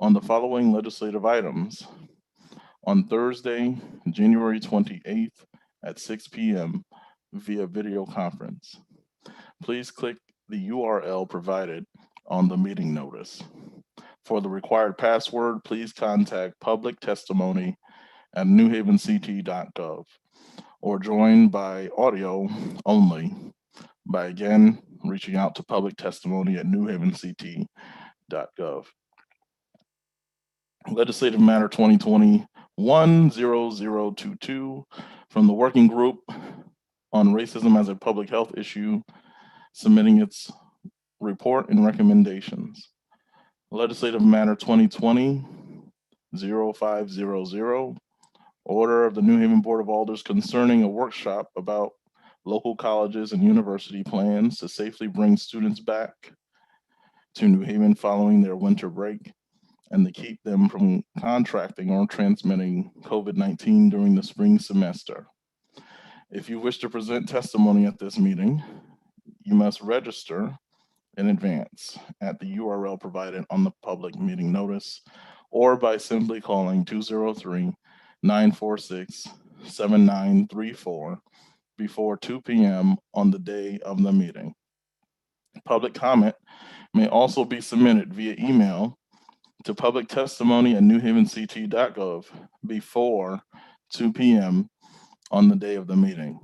on the following legislative items. On Thursday, January 28th at 6 p.m. via video conference. Please click the URL provided on the meeting notice. For the required password, please contact public testimony at newhavenct.gov or join by audio only by again reaching out to public testimony at newhavenct.gov. Legislative Matter 2020-10022 from the Working Group on Racism as a Public Health Issue, submitting its report and recommendations. Legislative Matter 2020-0500, order of the New Haven Board of Alders concerning a workshop about local colleges and university plans to safely bring students back to New Haven following their winter break and to keep them from contracting or transmitting COVID-19 during the spring semester. If you wish to present testimony at this meeting, you must register in advance at the URL provided on the public meeting notice or by simply calling 203-946-7934 before 2 p.m. on the day of the meeting. Public comment may also be submitted via email to public testimony at newhavenct.gov before 2 p.m. on the day of the meeting.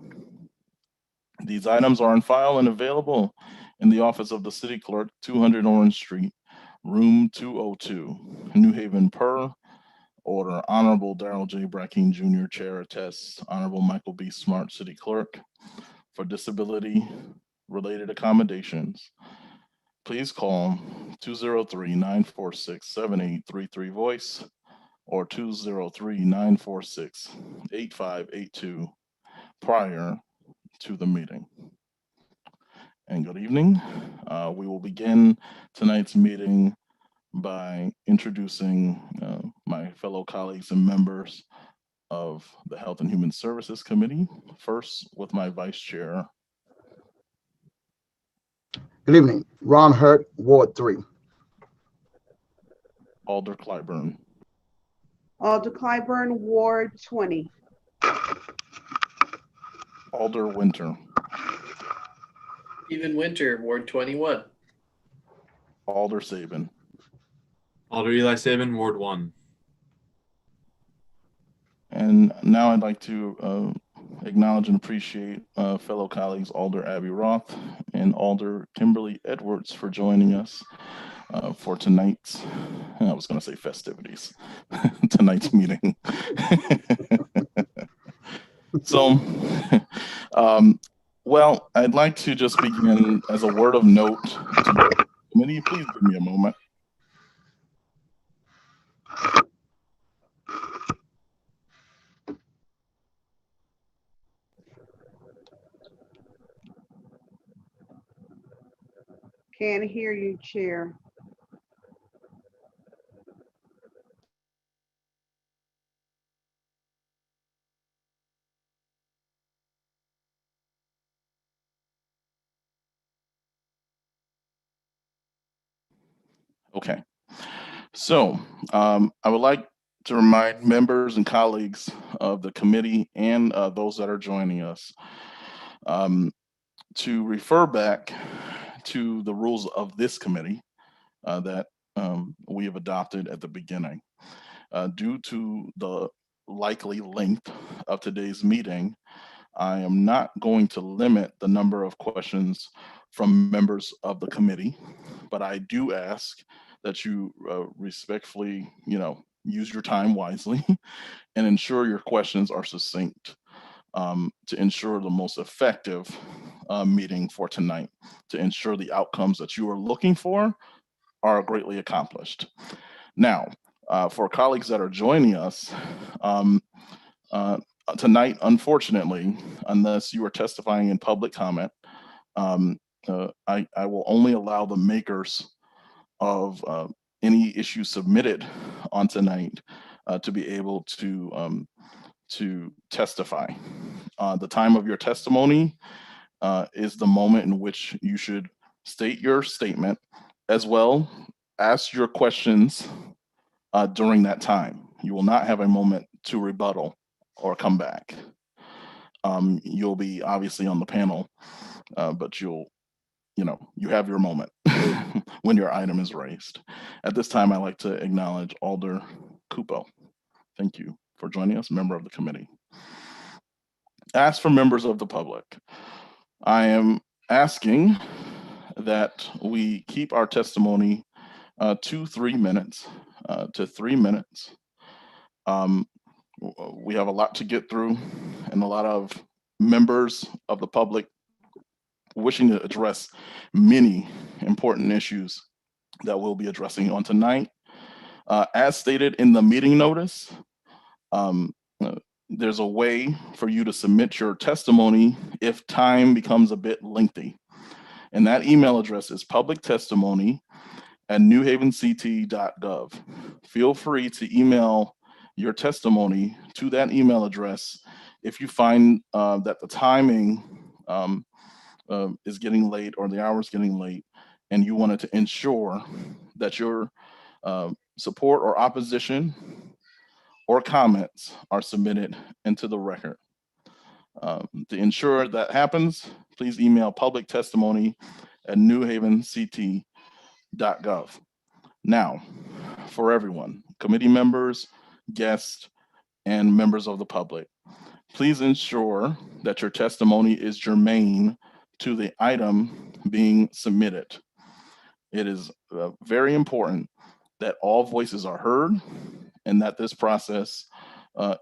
These items are on file and available in the office of the City Clerk, 200 Orange Street, room 202, New Haven, per order. Honorable Darrell J. Brackeen Jr., Chair attests. Honorable Michael B. Smart, City Clerk, for disability-related accommodations. Please call 203-946-7833 voice or 203-946-8582 prior to the meeting. And good evening. We will begin tonight's meeting by introducing my fellow colleagues and members of the Health and Human Services Committee. First, with my Vice Chair. Good evening. Ron Hurt, Ward 3. Alder Clyburn. Alder Clyburn, Ward 20. Alder Winter. Stephen Winter, Ward 21. Alder Sabin. Alder Eli Sabin, Ward 1. And now I'd like to acknowledge and appreciate fellow colleagues Alder Abby Roth and Alder Kimberly Edwards for joining us for tonight's, I was going to say festivities, tonight's meeting. So, well, I'd like to just begin as a word of note to the committee. Please give me a moment. Can't hear you, Chair. Okay, so I would like to remind members and colleagues of the committee and those that are joining us to refer back to the rules of this committee that we have adopted at the beginning. Due to the likely length of today's meeting, I am not going to limit the number of questions from members of the committee, but I do ask that you respectfully, use your time wisely and ensure your questions are succinct to ensure the most effective meeting for tonight, to ensure the outcomes that you are looking for are greatly accomplished. Now, for colleagues that are joining us tonight, unfortunately, unless you are testifying in public comment, I will only allow the makers of any issue submitted on tonight to be able to testify. The time of your testimony is the moment in which you should state your statement, as well ask your questions during that time. You will not have a moment to rebuttal or come back. You'll be obviously on the panel, but you have your moment when your item is raised. At this time, I'd like to acknowledge Alder Cupo. Thank you for joining us, member of the committee. As for members of the public, I am asking that we keep our testimony to 3 minutes, We have a lot to get through and a lot of members of the public wishing to address many important issues that we'll be addressing on tonight. As stated in the meeting notice, there's a way for you to submit your testimony if time becomes a bit lengthy. And that email address is publictestimony@newhavenct.gov. Feel free to email your testimony to that email address if you find that the timing is getting late or the hour is getting late, and you wanted to ensure that your support or opposition or comments are submitted into the record. To ensure that happens, please email publictestimony@newhavenct.gov. Now, for everyone, committee members, guests, and members of the public, please ensure that your testimony is germane to the item being submitted. It is very important that all voices are heard and that this process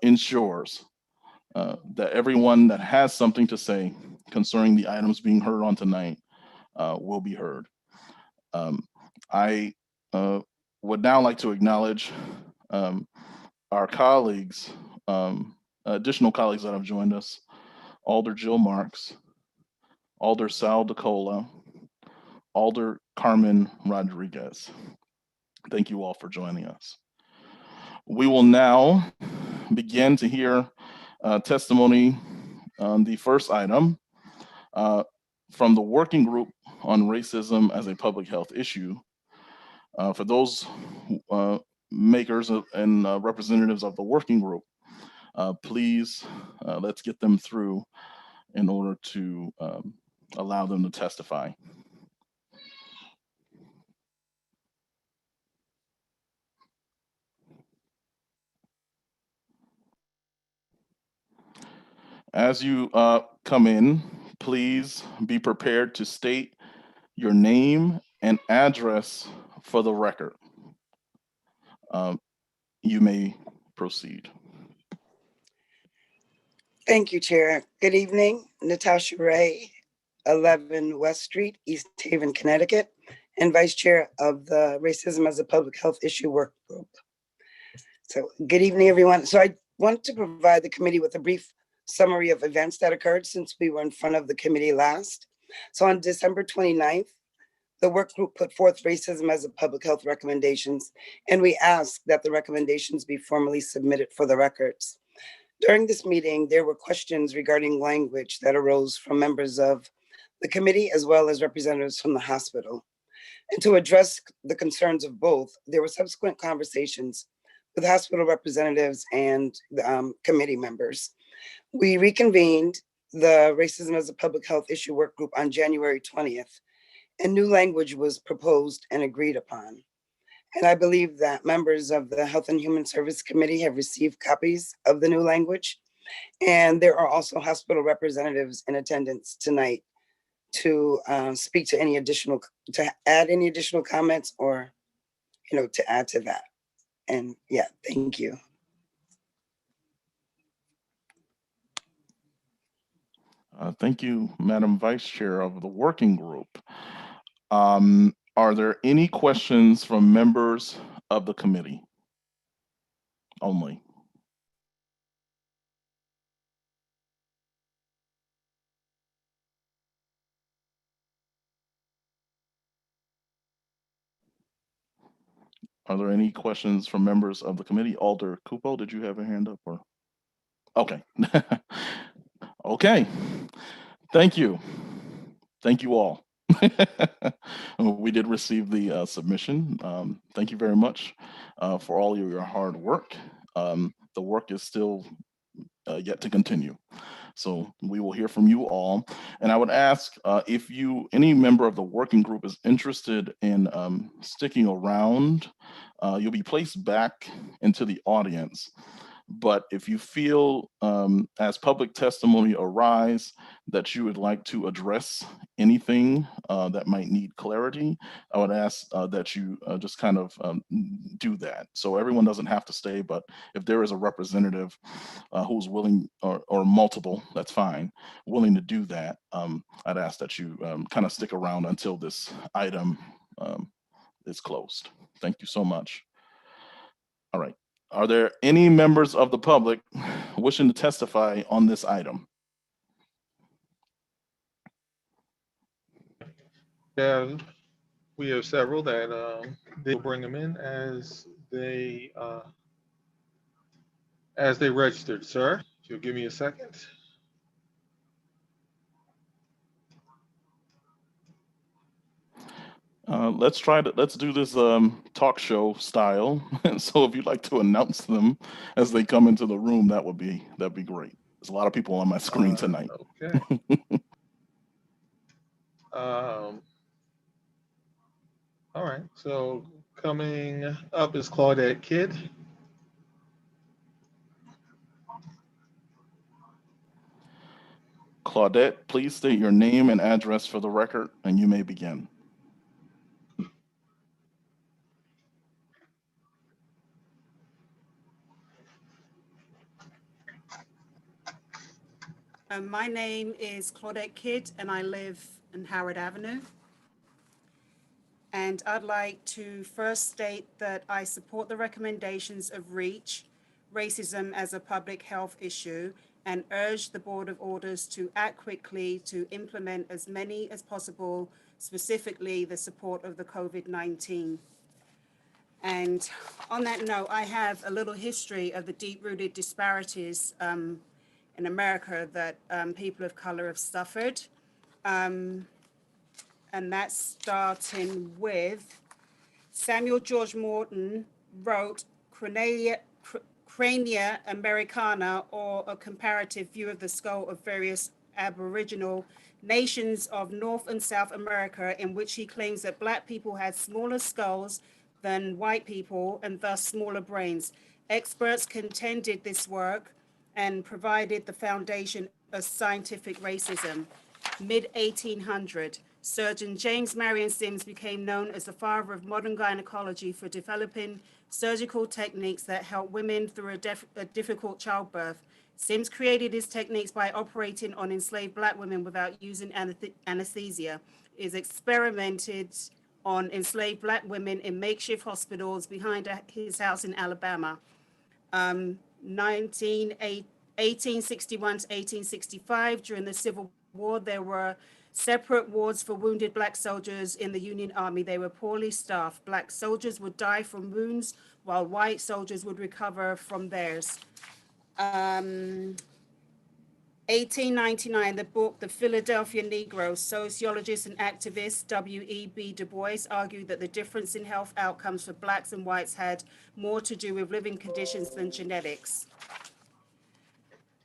ensures that everyone that has something to say concerning the items being heard on tonight will be heard. I would now like to acknowledge our colleagues, additional colleagues that have joined us: Alder Jill Marks, Alder Sal DeCola, Alder Carmen Rodriguez. Thank you all for joining us. We will now begin to hear testimony on the first item from the Working Group on Racism as a Public Health Issue. For those makers and representatives of the Working Group, please let's get them through in order to allow them to testify. As you come in, please be prepared to state your name and address for the record. You may proceed. Thank you, Chair. Good evening. Natasha Ray, 11 West Street, East Haven, Connecticut, and Vice Chair of the Racism as a Public Health Issue Work Group. So good evening, everyone. So I want to provide the committee with a brief summary of events that occurred since we were in front of the committee last. So on December 29th, the work group put forth racism as a public health recommendations, and we asked that the recommendations be formally submitted for the records. During this meeting, there were questions regarding language that arose from members of the committee as well as representatives from the hospital. And to address the concerns of both, there were subsequent conversations with hospital representatives and committee members. We reconvened the Racism as a Public Health Issue Work Group on January 20th, and new language was proposed and agreed upon. And I believe that members of the Health and Human Service Committee have received copies of the new language. And there are also hospital representatives in attendance tonight to speak to any additional, to add any additional comments or, to add to that. And yeah, thank you. Thank you, Madam Vice Chair of the Working Group. Are there any questions from members of the committee only? Are there any questions from members of the committee? Alder Cupo, did you have a hand up? Or okay. Okay. Thank you. Thank you all. We did receive the submission. Thank you very much for all of your hard work. The work is still yet to continue. So we will hear from you all. And I would ask if any member of the working group is interested in sticking around, you'll be placed back into the audience. But if you feel as public testimony arise that you would like to address anything that might need clarity, I would ask that you just kind of do that. So everyone doesn't have to stay, but if there is a representative who's willing, or multiple, that's fine, willing to do that, I'd ask that you kind of stick around until this item is closed. Thank you so much. All right. Are there any members of the public wishing to testify on this item? Yeah, we have several that they'll bring them in as they registered. Sir, if you'll give me a second. Let's do this talk show style. So if you'd like to announce them as they come into the room, that'd be great. There's a lot of people on my screen tonight. Okay. All right. So coming up is Claudette Kidd. Claudette, please state your name and address for the record, and you may begin. My name is Claudette Kidd, and I live in Howard Avenue. And I'd like to first state that I support the recommendations of REACH, racism as a public health issue, and urge the Board of Orders to act quickly to implement as many as possible, specifically the support of the COVID-19. And on that note, I have a little history of the deep-rooted disparities in America that people of color have suffered. And that's starting with Samuel George Morton wrote Crania Americana, or a comparative view of the skull of various Aboriginal nations of North and South America, in which he claims that Black people had smaller skulls than white people and thus smaller brains. Experts contended this work and provided the foundation of scientific racism. Mid-1800, surgeon James Marion Sims became known as the father of modern gynecology for developing surgical techniques that help women through a difficult childbirth. Sims created his techniques by operating on enslaved Black women without using anesthesia. It is experimented on enslaved Black women in makeshift hospitals behind his house in Alabama. 1861 to 1865, during the Civil War, there were separate wards for wounded Black soldiers in the Union Army. They were poorly staffed. Black soldiers would die from wounds while white soldiers would recover from theirs. 1899, the book, The Philadelphia Negro, sociologist and activist W.E.B. Du Bois argued that the difference in health outcomes for Blacks and whites had more to do with living conditions than genetics.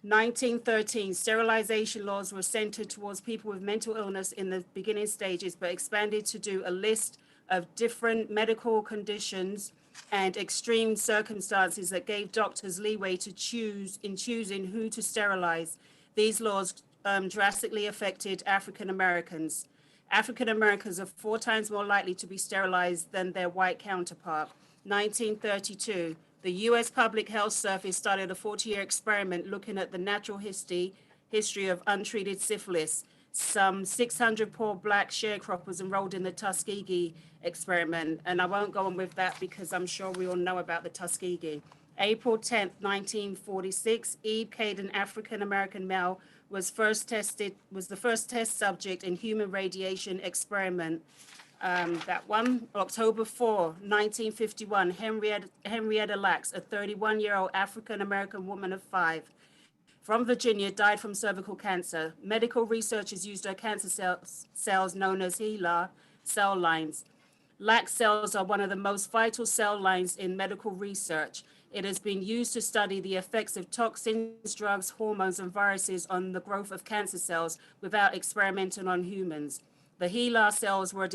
1913, sterilization laws were centered towards people with mental illness in the beginning stages, but expanded to do a list of different medical conditions and extreme circumstances that gave doctors leeway to choosing who to sterilize. These laws drastically affected African Americans. African Americans are 4 times more likely to be sterilized than their white counterpart. 1932, the U.S. Public Health Service started a 40-year experiment looking at the natural history of untreated syphilis. Some 600 poor Black sharecroppers enrolled in the Tuskegee experiment. And I won't go on with that because I'm sure we all know about the Tuskegee. April 10th, 1946, Ebe Cade, an African-American male, was the first test subject in human radiation experiment. That one, October 4, 1951, Henrietta Lacks, a 31-year-old African-American woman of 5, from Virginia, died from cervical cancer. Medical researchers used her cancer cells known as HeLa cell lines. LAC cells are one of the most vital cell lines in medical research. It has been used to study the effects of toxins, drugs, hormones, and viruses on the growth of cancer cells without experimenting on humans. The HeLa cells were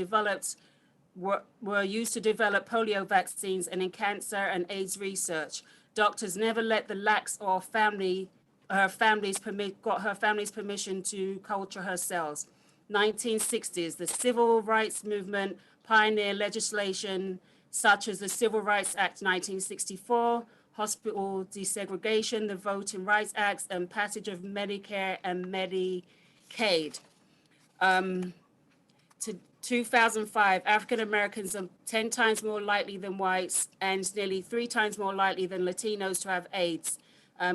used to develop polio vaccines and in cancer and AIDS research. Doctors never let the LACs or got her family's permission to culture her cells. 1960s, the civil rights movement pioneered legislation such as the Civil Rights Act 1964, hospital desegregation, the Voting Rights Acts, and passage of Medicare and Medicaid. To 2005, African Americans are 10 times more likely than whites and nearly 3 times more likely than Latinos to have AIDS.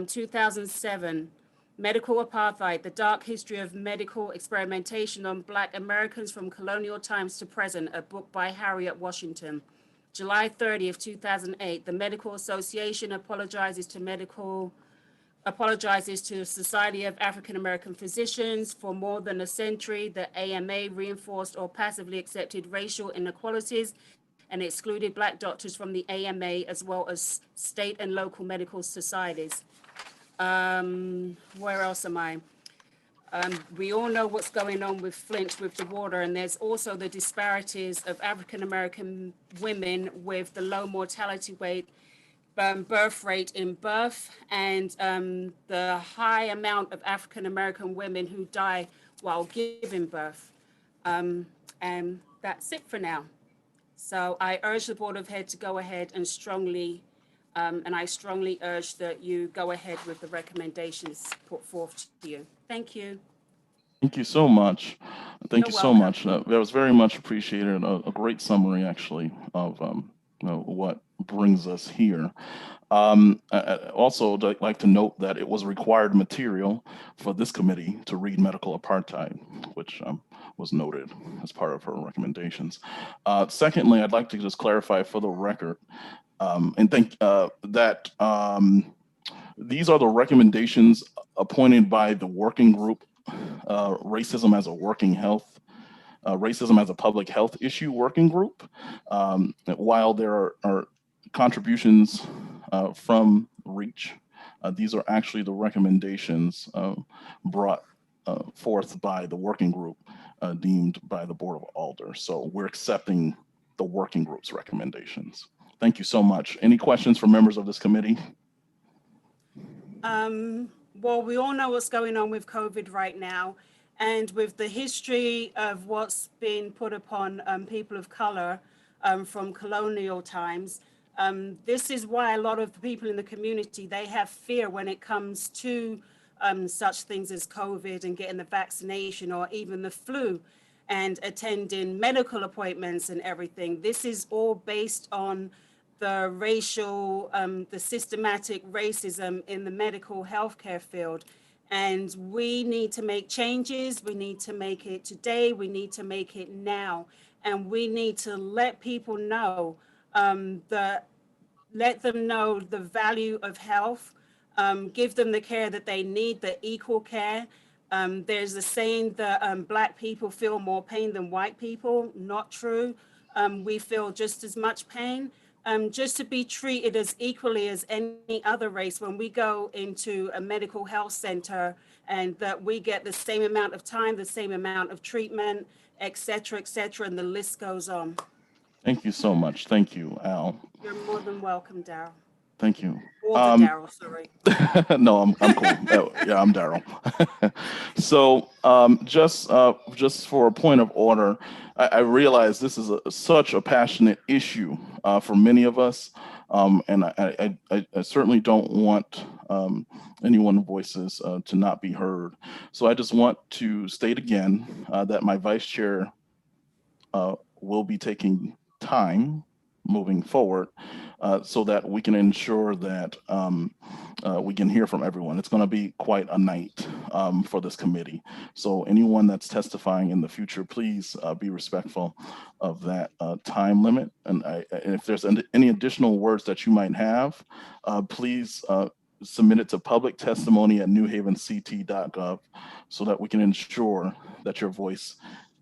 2007, Medical Apartheid, the dark history of medical experimentation on Black Americans from colonial times to present, a book by Harriet Washington. July 30th, 2008, the Medical Association apologizes to the Society of African American Physicians. For more than a century, the AMA reinforced or passively accepted racial inequalities and excluded Black doctors from the AMA as well as state and local medical societies. Where else am I? We all know what's going on with Flint with the water, and there's also the disparities of African American women with the low mortality rate, birth rate in birth, and the high amount of African American women who die while giving birth. And that's it for now. So I urge the Board of Head to go ahead and I strongly urge that you go ahead with the recommendations put forth to you. Thank you. Thank you so much. Thank You're you so welcome. much. That was very much appreciated. A great summary, actually, of what brings us here. I also like to note that it was required material for this committee to read medical apartheid, which was noted as part of her recommendations. Secondly, I'd like to just clarify for the record and think that these are the recommendations appointed by the working group, Racism as a Racism as a Public Health Issue Working Group. While there are contributions from REACH, these are actually the recommendations brought forth by the working group deemed by the Board of Alders. So we're accepting the working group's recommendations. Thank you so much. Any questions from members of this committee? Well, we all know what's going on with COVID right now, and with the history of what's been put upon people of color from colonial times. This is why a lot of the people in the community, they have fear when it comes to such things as COVID and getting the vaccination or even the flu and attending medical appointments and everything. This is all based on the racial, the systematic racism in the medical healthcare field. And we need to make changes. We need to make it today. We need to make it now. And we need to let people know let them know the value of health, give them the care that they need, the equal care. There's a saying that Black people feel more pain than white people. Not true. We feel just as much pain. Just to be treated as equally as any other race when we go into a medical health center, and that we get the same amount of time, the same amount of treatment, et cetera, and the list goes on. Thank you so much. Thank you, Al. You're more than welcome, Daryl. Thank you. Or the Daryl, sorry. No, I'm cool. Yeah, I'm Daryl. So just for a point of order, I realize this is such a passionate issue for many of us, and I certainly don't want anyone's voices to not be heard. So I just want to state again that my vice chair will be taking time moving forward so that we can ensure that we can hear from everyone. It's going to be quite a night for this committee. So anyone that's testifying in the future, please be respectful of that time limit. And if there's any additional words that you might have, please submit it to publictestimony@newhavenct.gov so that we can ensure that your voice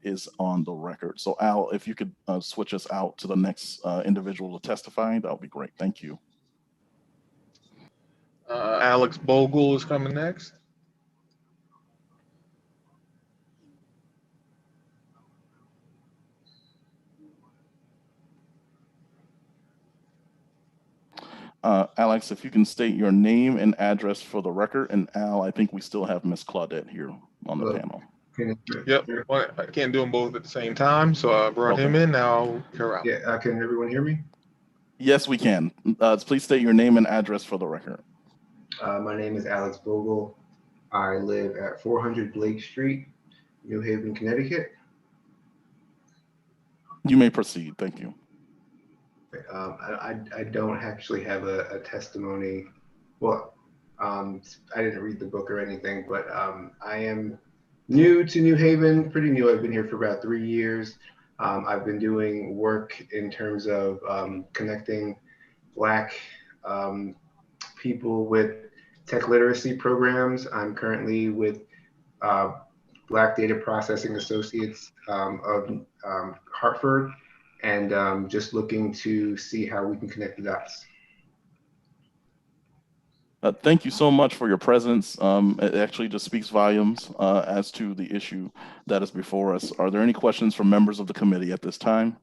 is on the record. So Al, if you could switch us out to the next individual to testify, that would be great. Thank you. Alex Bogle is coming next. Alex, if you can state your name and address for the record, and Al, I think we still have Miss Claudette here on the panel. Yep, well, I can't do them both at the same time, so I brought him in. Now you're out. Yeah, can everyone hear me? Yes, we can. Please state your name and address for the record. My name is Alex Bogle. I live at 400 Blake Street, New Haven, Connecticut. You may proceed. Thank you. I don't actually have a testimony. Well, I didn't read the book or anything, but I am new to New Haven, pretty new. I've been here for about 3 years. I've been doing work in terms of connecting Black people with tech literacy programs. I'm currently with Black Data Processing Associates of Hartford, and just looking to see how we can connect the dots. Thank you so much for your presence. It actually just speaks volumes as to the issue that is before us. Are there any questions from members of the committee at this time?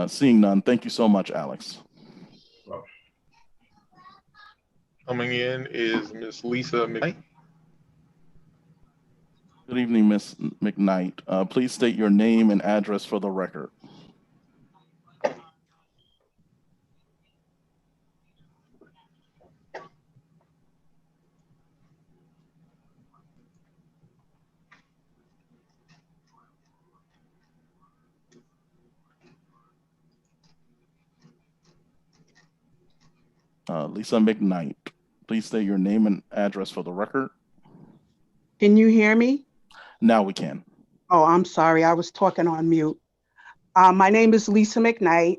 Seeing none, thank you so much, Alex. Well, Coming in is Miss Lisa Mcknight. Good evening, Ms. Mcknight. Please state your name and address for the record. Lisa Mcknight, please state your name and address for the record. Can you hear me? Now we can. Oh, I'm sorry. I was talking on mute. My name is Lisa Mcknight.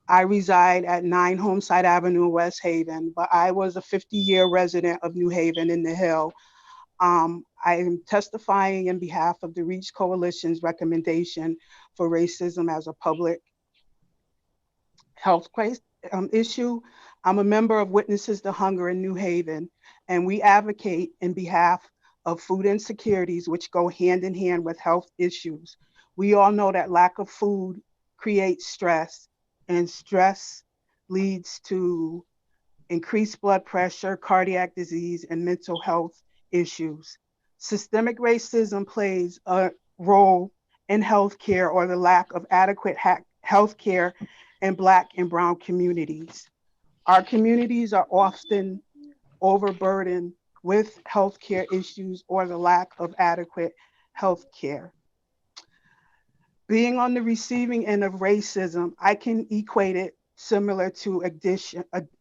I reside at 9 Homeside Avenue, West Haven, but I was a 50-year resident of New Haven in the Hill. I am testifying in behalf of the REACH Coalition's recommendation for racism as a public health issue. I'm a member of Witnesses to Hunger in New Haven, and we advocate in behalf of food insecurities, which go hand in hand with health issues. We all know that lack of food creates stress, and stress leads to increased blood pressure, cardiac disease, and mental health issues. Systemic racism plays a role in healthcare or the lack of adequate healthcare in Black and Brown communities. Our communities are often overburdened with healthcare issues or the lack of adequate healthcare. Being on the receiving end of racism, I can equate it similar to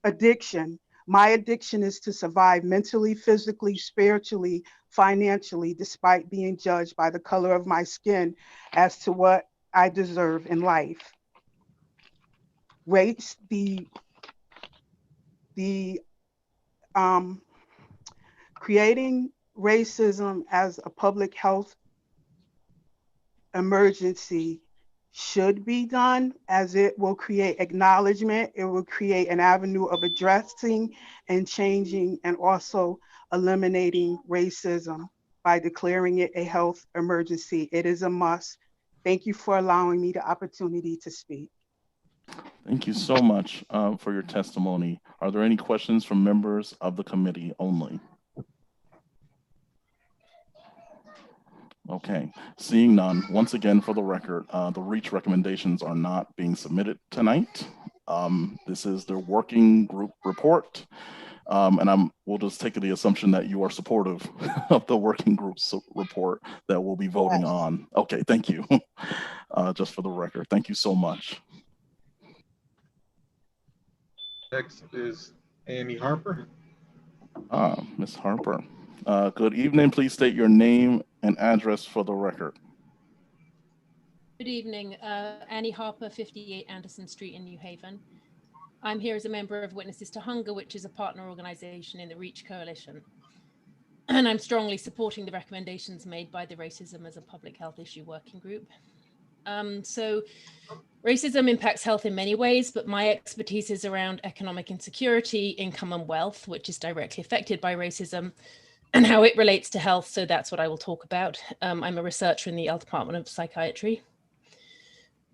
addiction. My addiction is to survive mentally, physically, spiritually, financially, despite being judged by the color of my skin as to what I deserve in life. Creating racism as a public health emergency should be done, as it will create acknowledgement, it will create an avenue of addressing and changing and also eliminating racism by declaring it a health emergency. It is a must. Thank you for allowing me the opportunity to speak. Thank you so much for your testimony. Are there any questions from members of the committee only? Okay, seeing none, once again for the record, the REACH recommendations are not being submitted tonight. This is the working group report, and we'll just take the assumption that you are supportive of the working group's report that we'll be voting on. Okay, thank you. Just for the record, thank you so much. Next is Annie Harper. Ms. Harper. Good evening. Please state your name and address for the record. Good evening. Annie Harper, 58 Anderson Street in New Haven. I'm here as a member of Witnesses to Hunger, which is a partner organisation in the REACH Coalition. And I'm strongly supporting the recommendations made by the Racism as a Public Health Issue Working Group. So racism impacts health in many ways, but my expertise is around economic insecurity, income and wealth, which is directly affected by racism, and how it relates to health. So that's what I will talk about. I'm a researcher in the Yale Department of Psychiatry.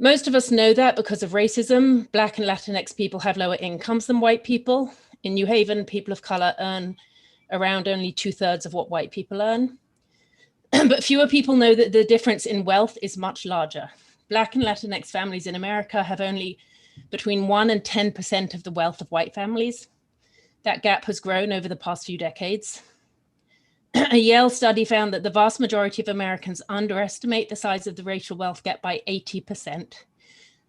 Most of us know that because of racism, Black and Latinx people have lower incomes than white people. In New Haven, people of color earn around only 2/3 of what white people earn. But fewer people know that the difference in wealth is much larger. Black and Latinx families in America have only between 1% and 10% of the wealth of white families. That gap has grown over the past few decades. A Yale study found that the vast majority of Americans underestimate the size of the racial wealth gap by 80%.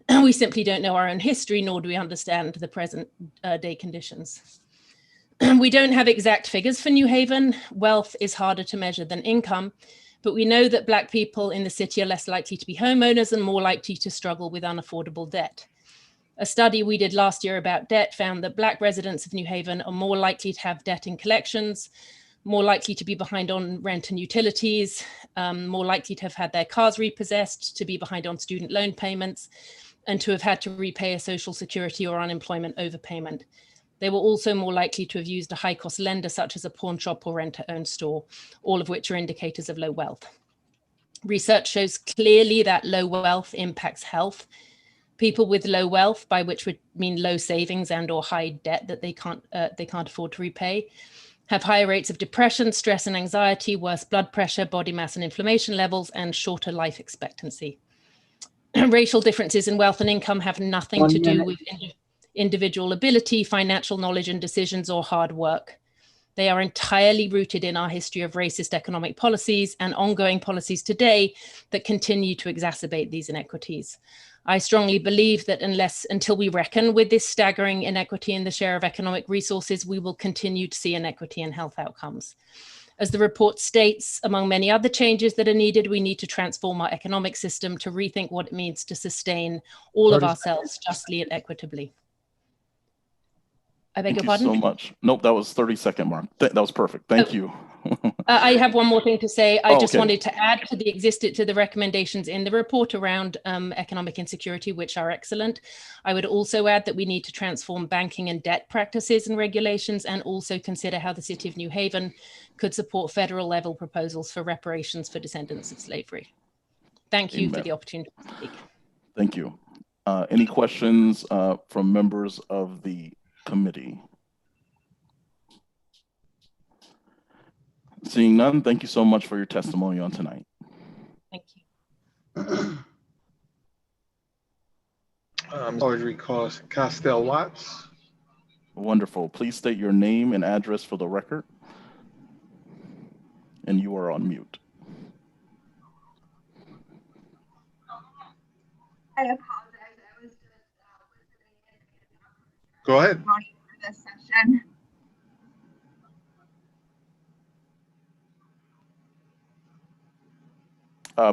We simply don't know our own history, nor do we understand the present day conditions. We don't have exact figures for New Haven. Wealth is harder to measure than income, but we know that Black people in the city are less likely to be homeowners and more likely to struggle with unaffordable debt. A study we did last year about debt found that Black residents of New Haven are more likely to have debt in collections, more likely to be behind on rent and utilities, more likely to have had their cars repossessed, to be behind on student loan payments, and to have had to repay a social security or unemployment overpayment. They were also more likely to have used a high-cost lender such as a pawn shop or rent-to-own store, all of which are indicators of low wealth. Research shows clearly that low wealth impacts health. People with low wealth, by which would mean low savings and or high debt that they can't afford to repay, have higher rates of depression, stress and anxiety, worse blood pressure, body mass and inflammation levels, and shorter life expectancy. Racial differences in wealth and income have nothing to do with individual ability, financial knowledge and decisions, or hard work. They are entirely rooted in our history of racist economic policies and ongoing policies today that continue to exacerbate these inequities. I strongly believe that until we reckon with this staggering inequity in the share of economic resources, we will continue to see inequity in health outcomes. As the report states, among many other changes that are needed, we need to transform our economic system to rethink what it means to sustain all of ourselves justly and equitably. I beg your pardon? Thank you so much. Nope, that was 30-second mark. That was perfect. Thank you. I have one more thing to say. I just wanted to add to the recommendations in the report around economic insecurity, which are excellent. I would also add that we need to transform banking and debt practices and regulations, and also consider how the City of New Haven could support federal level proposals for reparations for descendants of slavery. Thank you for the opportunity to speak. Thank you. Any questions from members of the committee? Seeing none, thank you so much for your testimony on tonight. Thank you. Audrey Costell Watts. Wonderful. Please state your name and address for the record. And you are on mute. I apologize. I was just listening in. Go ahead. For this session.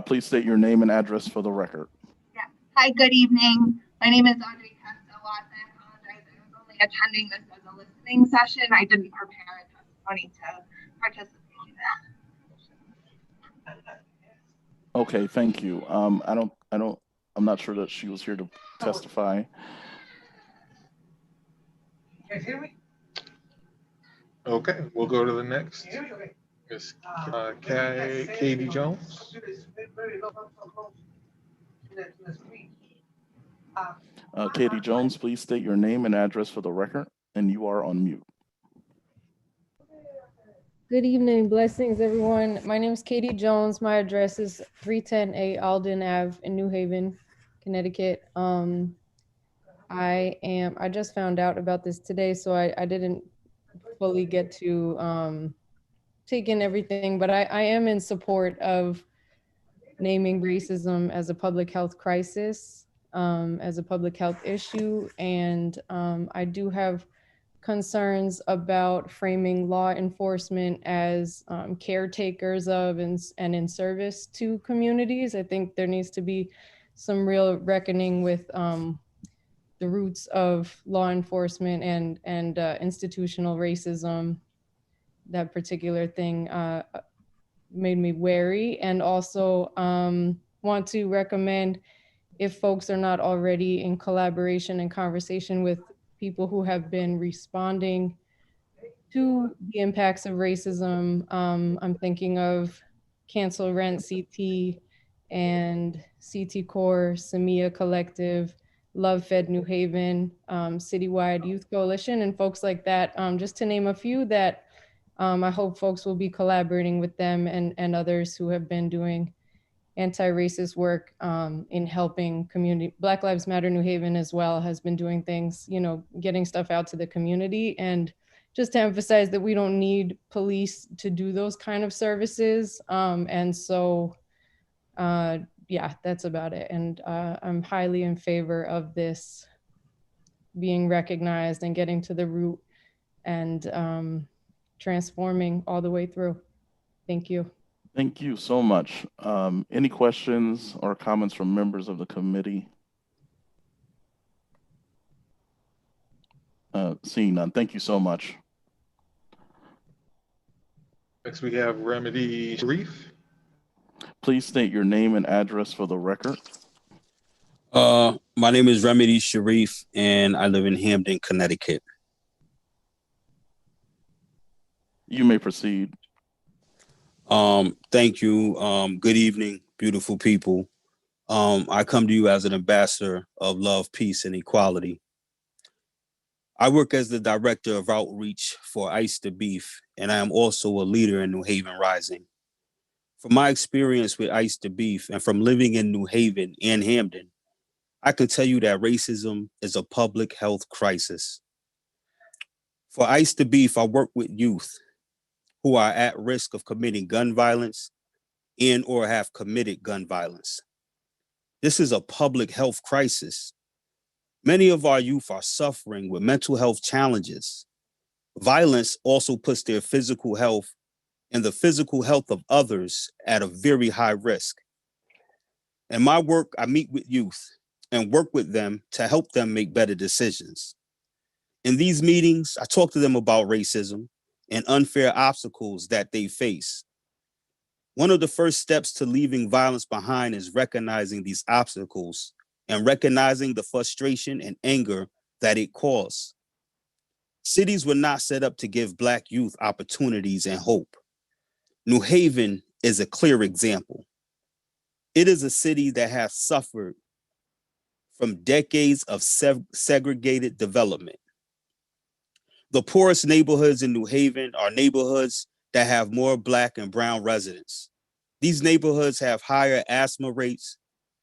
Please state your name and address for the record. Yeah. Hi, good evening. My name is Audrey Costell-Watts. I apologize. I was only attending this as a listening session. I didn't prepare a testimony to participate in that. Okay, thank you. I'm not sure that she was here to testify. Okay, we'll go to the next. Miss Katie Jones. Katie Jones, please state your name and address for the record, and you are on mute. Good evening, blessings everyone. My name is Katie Jones. My address is 310A Alden Ave in New Haven, Connecticut. I just found out about this today, so I didn't fully get to take in everything, but I am in support of naming racism as a public health crisis, as a public health issue. And I do have concerns about framing law enforcement as caretakers of and in service to communities. I think there needs to be some real reckoning with the the roots of law enforcement and institutional racism. That particular thing made me wary, and also want to recommend, if folks are not already in collaboration and conversation with people who have been responding to the impacts of racism. I'm thinking of Cancel Rent CT and CT Core, Samia Collective, Love Fed New Haven, Citywide Youth Coalition, and folks like that, just to name a few that I hope folks will be collaborating with them and others who have been doing anti-racist work in helping community. Black Lives Matter New Haven as well has been doing things, getting stuff out to the community. And just to emphasize that we don't need police to do those kind of services. And so, yeah, that's about it. And I'm highly in favor of this being recognized and getting to the root and transforming all the way through. Thank you. Thank you so much. Any questions or comments from members of the committee? Seeing none, thank you so much. Next, we have Remedy Sharif. Please state your name and address for the record. My name is Remedy Sharif, and I live in Hamden, Connecticut. You may proceed. Thank you. Good evening, beautiful people. I come to you as an ambassador of love, peace, and equality. I work as the director of outreach for Ice the Beef, and I am also a leader in New Haven Rising. From my experience with Ice the Beef and from living in New Haven and Hamden, I can tell you that racism is a public health crisis. For Ice the Beef, I work with youth who are at risk of committing gun violence and or have committed gun violence. This is a public health crisis. Many of our youth are suffering with mental health challenges. Violence also puts their physical health and the physical health of others at a very high risk. In my work, I meet with youth and work with them to help them make better decisions. In these meetings, I talk to them about racism and unfair obstacles that they face. One of the first steps to leaving violence behind is recognizing these obstacles and recognizing the frustration and anger that it causes. Cities were not set up to give Black youth opportunities and hope. New Haven is a clear example. It is a city that has suffered from decades of segregated development. The poorest neighborhoods in New Haven are neighborhoods that have more Black and brown residents. These neighborhoods have higher asthma rates,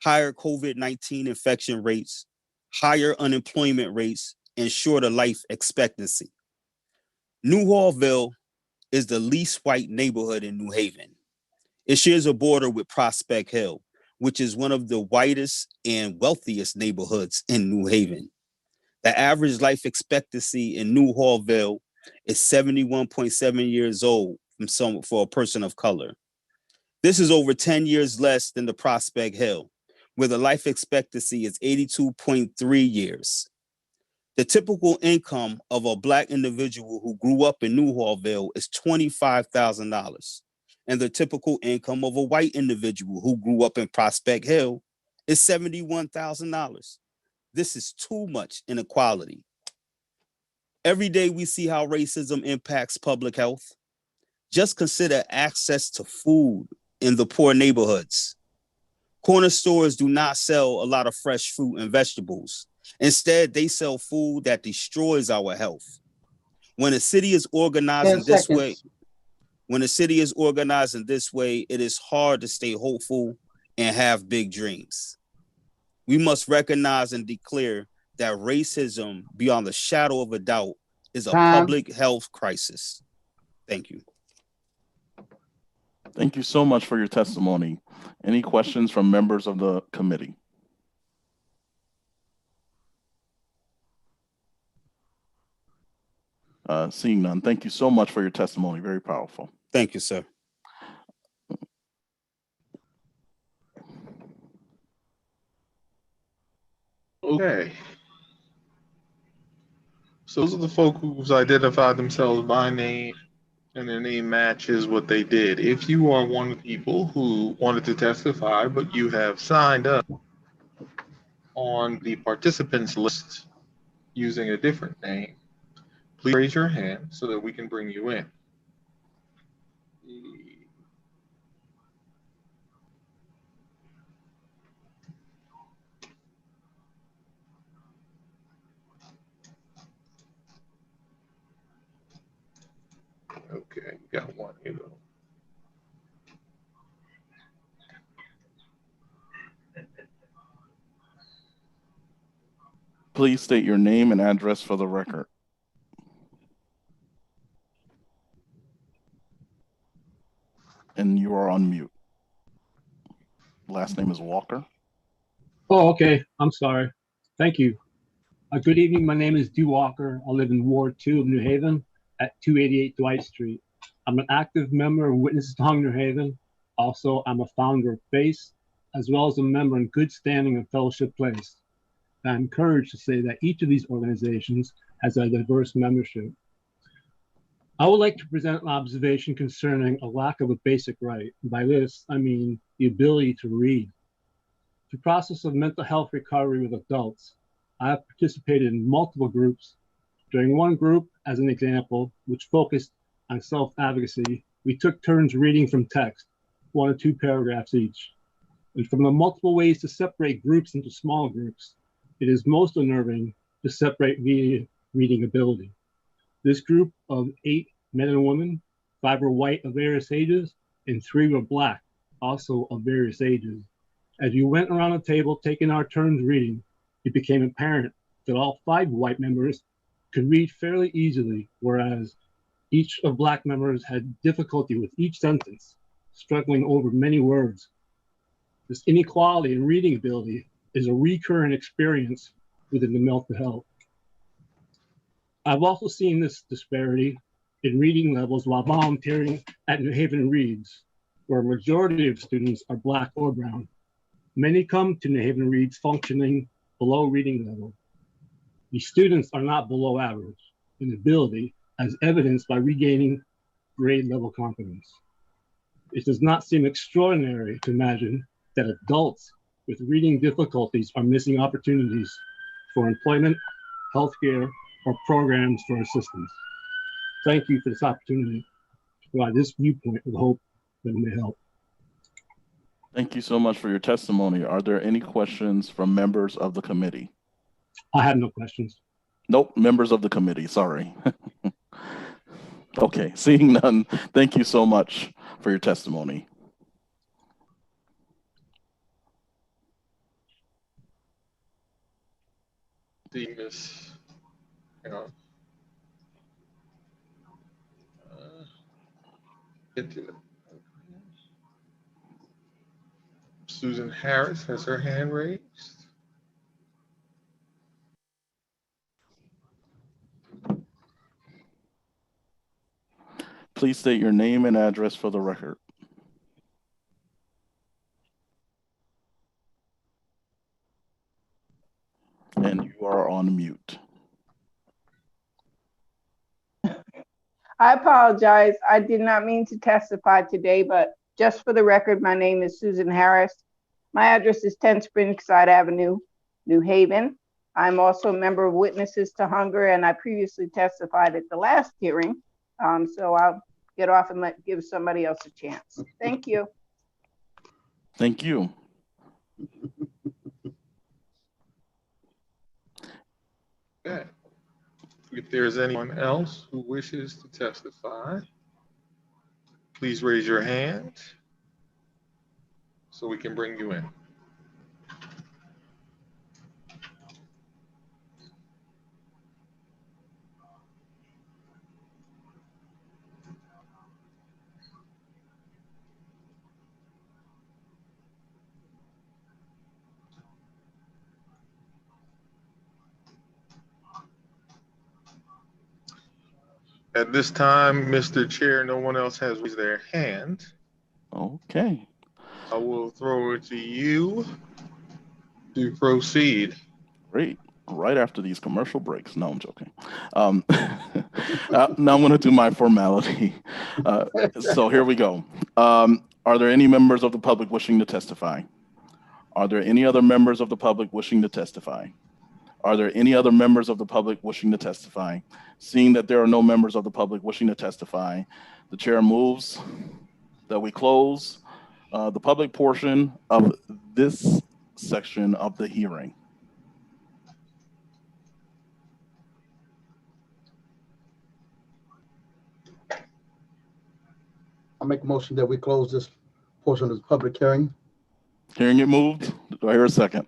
higher COVID-19 infection rates, higher unemployment rates, and shorter life expectancy. New Hallville is the least white neighborhood in New Haven. It shares a border with Prospect Hill, which is one of the whitest and wealthiest neighborhoods in New Haven. The average life expectancy in New Hallville is 71.7 years old for a person of color. This is over 10 years less than the Prospect Hill, where the life expectancy is 82.3 years. The typical income of a Black individual who grew up in New Hallville is $25,000, and the typical income of a white individual who grew up in Prospect Hill is $71,000. This is too much inequality. Every day we see how racism impacts public health. Just consider access to food in the poor neighborhoods. Corner stores do not sell a lot of fresh fruit and vegetables. Instead, they sell food that destroys our health. When a city is organizing this way, it is hard to stay hopeful and have big dreams. We must recognize and declare that racism, beyond the shadow of a doubt, is a public health crisis. Thank you. Thank you so much for your testimony. Any questions from members of the committee? Seeing none, thank you so much for your testimony. Very powerful. Thank you, sir. Okay. So those are the folk who's identified themselves by name and their name matches what they did. If you are one of the people who wanted to testify, but you have signed up on the participants list using a different name, please raise your hand so that we can bring you in. Okay, got one, you know. Please state your name and address for the record. And you are on mute. Last name is Walker. Oh, okay. I'm sorry. Thank you. Good evening. My name is Dew Walker. I live in Ward 2 of New Haven at 288 Dwight Street. I'm an active member of Witnesses to Hunger New Haven. Also, I'm a founder of FACE, as well as a member in good standing of Fellowship Place. I'm encouraged to say that each of these organizations has a diverse membership. I would like to present an observation concerning a lack of a basic right. By this, I mean the ability to read. The process of mental health recovery with adults, I have participated in multiple groups. During one group, as an example, which focused on self-advocacy, we took turns reading from text, 1 or 2 paragraphs each. And from the multiple ways to separate groups into small groups, it is most unnerving to separate via reading ability. This group of 8 men and women, 5 were white of various ages, and 3 were black, also of various ages. As we went around the table taking our turns reading, it became apparent that all 5 white members could read fairly easily, whereas each of black members had difficulty with each sentence, struggling over many words. This inequality in reading ability is a recurrent experience within the mental health. I've also seen this disparity in reading levels while volunteering at New Haven Reads, where a majority of students are black or brown. Many come to New Haven Reads functioning below reading level. These students are not below average in ability, as evidenced by regaining grade level confidence. It does not seem extraordinary to imagine that adults with reading difficulties are missing opportunities for employment, healthcare, or programs for assistance. Thank you for this opportunity to provide this viewpoint with hope that it may help. Thank you so much for your testimony. Are there any questions from members of the committee? I have no questions. Nope, members of the committee, sorry. Okay, seeing none, thank you so much for your testimony. Miss, hang on. Get to it. Susan Harris has her hand raised. Please state your name and address for the record. And you are on mute. I apologize. I did not mean to testify today, but just for the record, my name is Susan Harris. My address is 10 Springside Avenue, New Haven. I'm also a member of Witnesses to Hunger, and I previously testified at the last hearing. So I'll get off and give somebody else a chance. Thank you. Thank you. Okay. If there's anyone else who wishes to testify, please raise your hand so we can bring you in. At this time, Mr. Chair, no one else has raised their hand. Okay. I will throw it to you to proceed. Great. right after these commercial breaks. No, I'm joking. Now I'm going to do my formality. So here we go. Are there any members of the public wishing to testify? Are there any other members of the public wishing to testify? Are there any other members of the public wishing to testify? Seeing that there are no members of the public wishing to testify, the chair moves that we close the public portion of this section of the hearing. I make a motion that we close this portion of the public hearing. Hearing it moved, do I hear a second?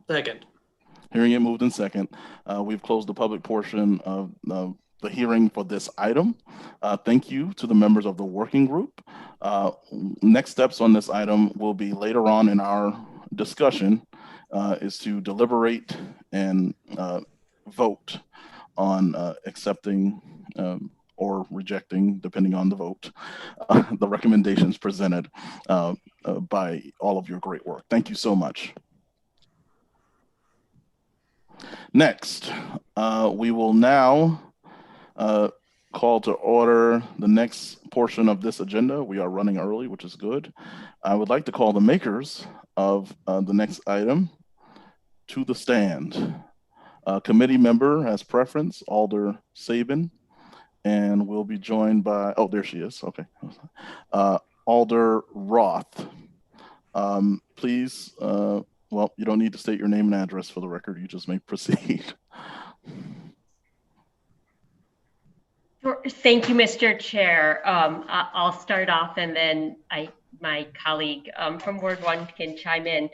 Second. Hearing it moved in second. We've closed the public portion of the hearing for this item. Thank you to the members of the working group. Next steps on this item will be later on in our discussion is to deliberate and vote on accepting or rejecting, depending on the vote, the recommendations presented by all of your great work. Thank you so much. Next, we will now call to order the next portion of this agenda. We are running early, which is good. I would like to call the makers of the next item to the stand. Committee member has preference, Alder Sabin, and we'll be joined by, oh, there she is, okay. Alder Roth. Please, well, you don't need to state your name and address for the record. You just may proceed. Thank you, Mr. Chair. I'll start off and then my colleague from Ward 1 can chime in.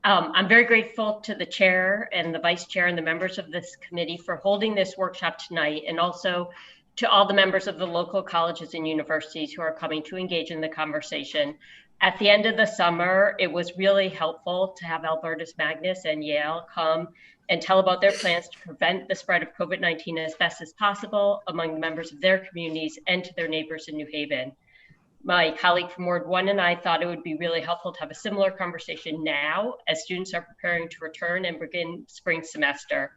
I'm very grateful to the chair and the vice chair and the members of this committee for holding this workshop tonight, and also to all the members of the local colleges and universities who are coming to engage in the conversation. At the end of the summer, it was really helpful to have Albertus Magnus and Yale come and tell about their plans to prevent the spread of COVID-19 as best as possible among the members of their communities and to their neighbors in New Haven. My colleague from Ward 1 and I thought it would be really helpful to have a similar conversation now as students are preparing to return and begin spring semester.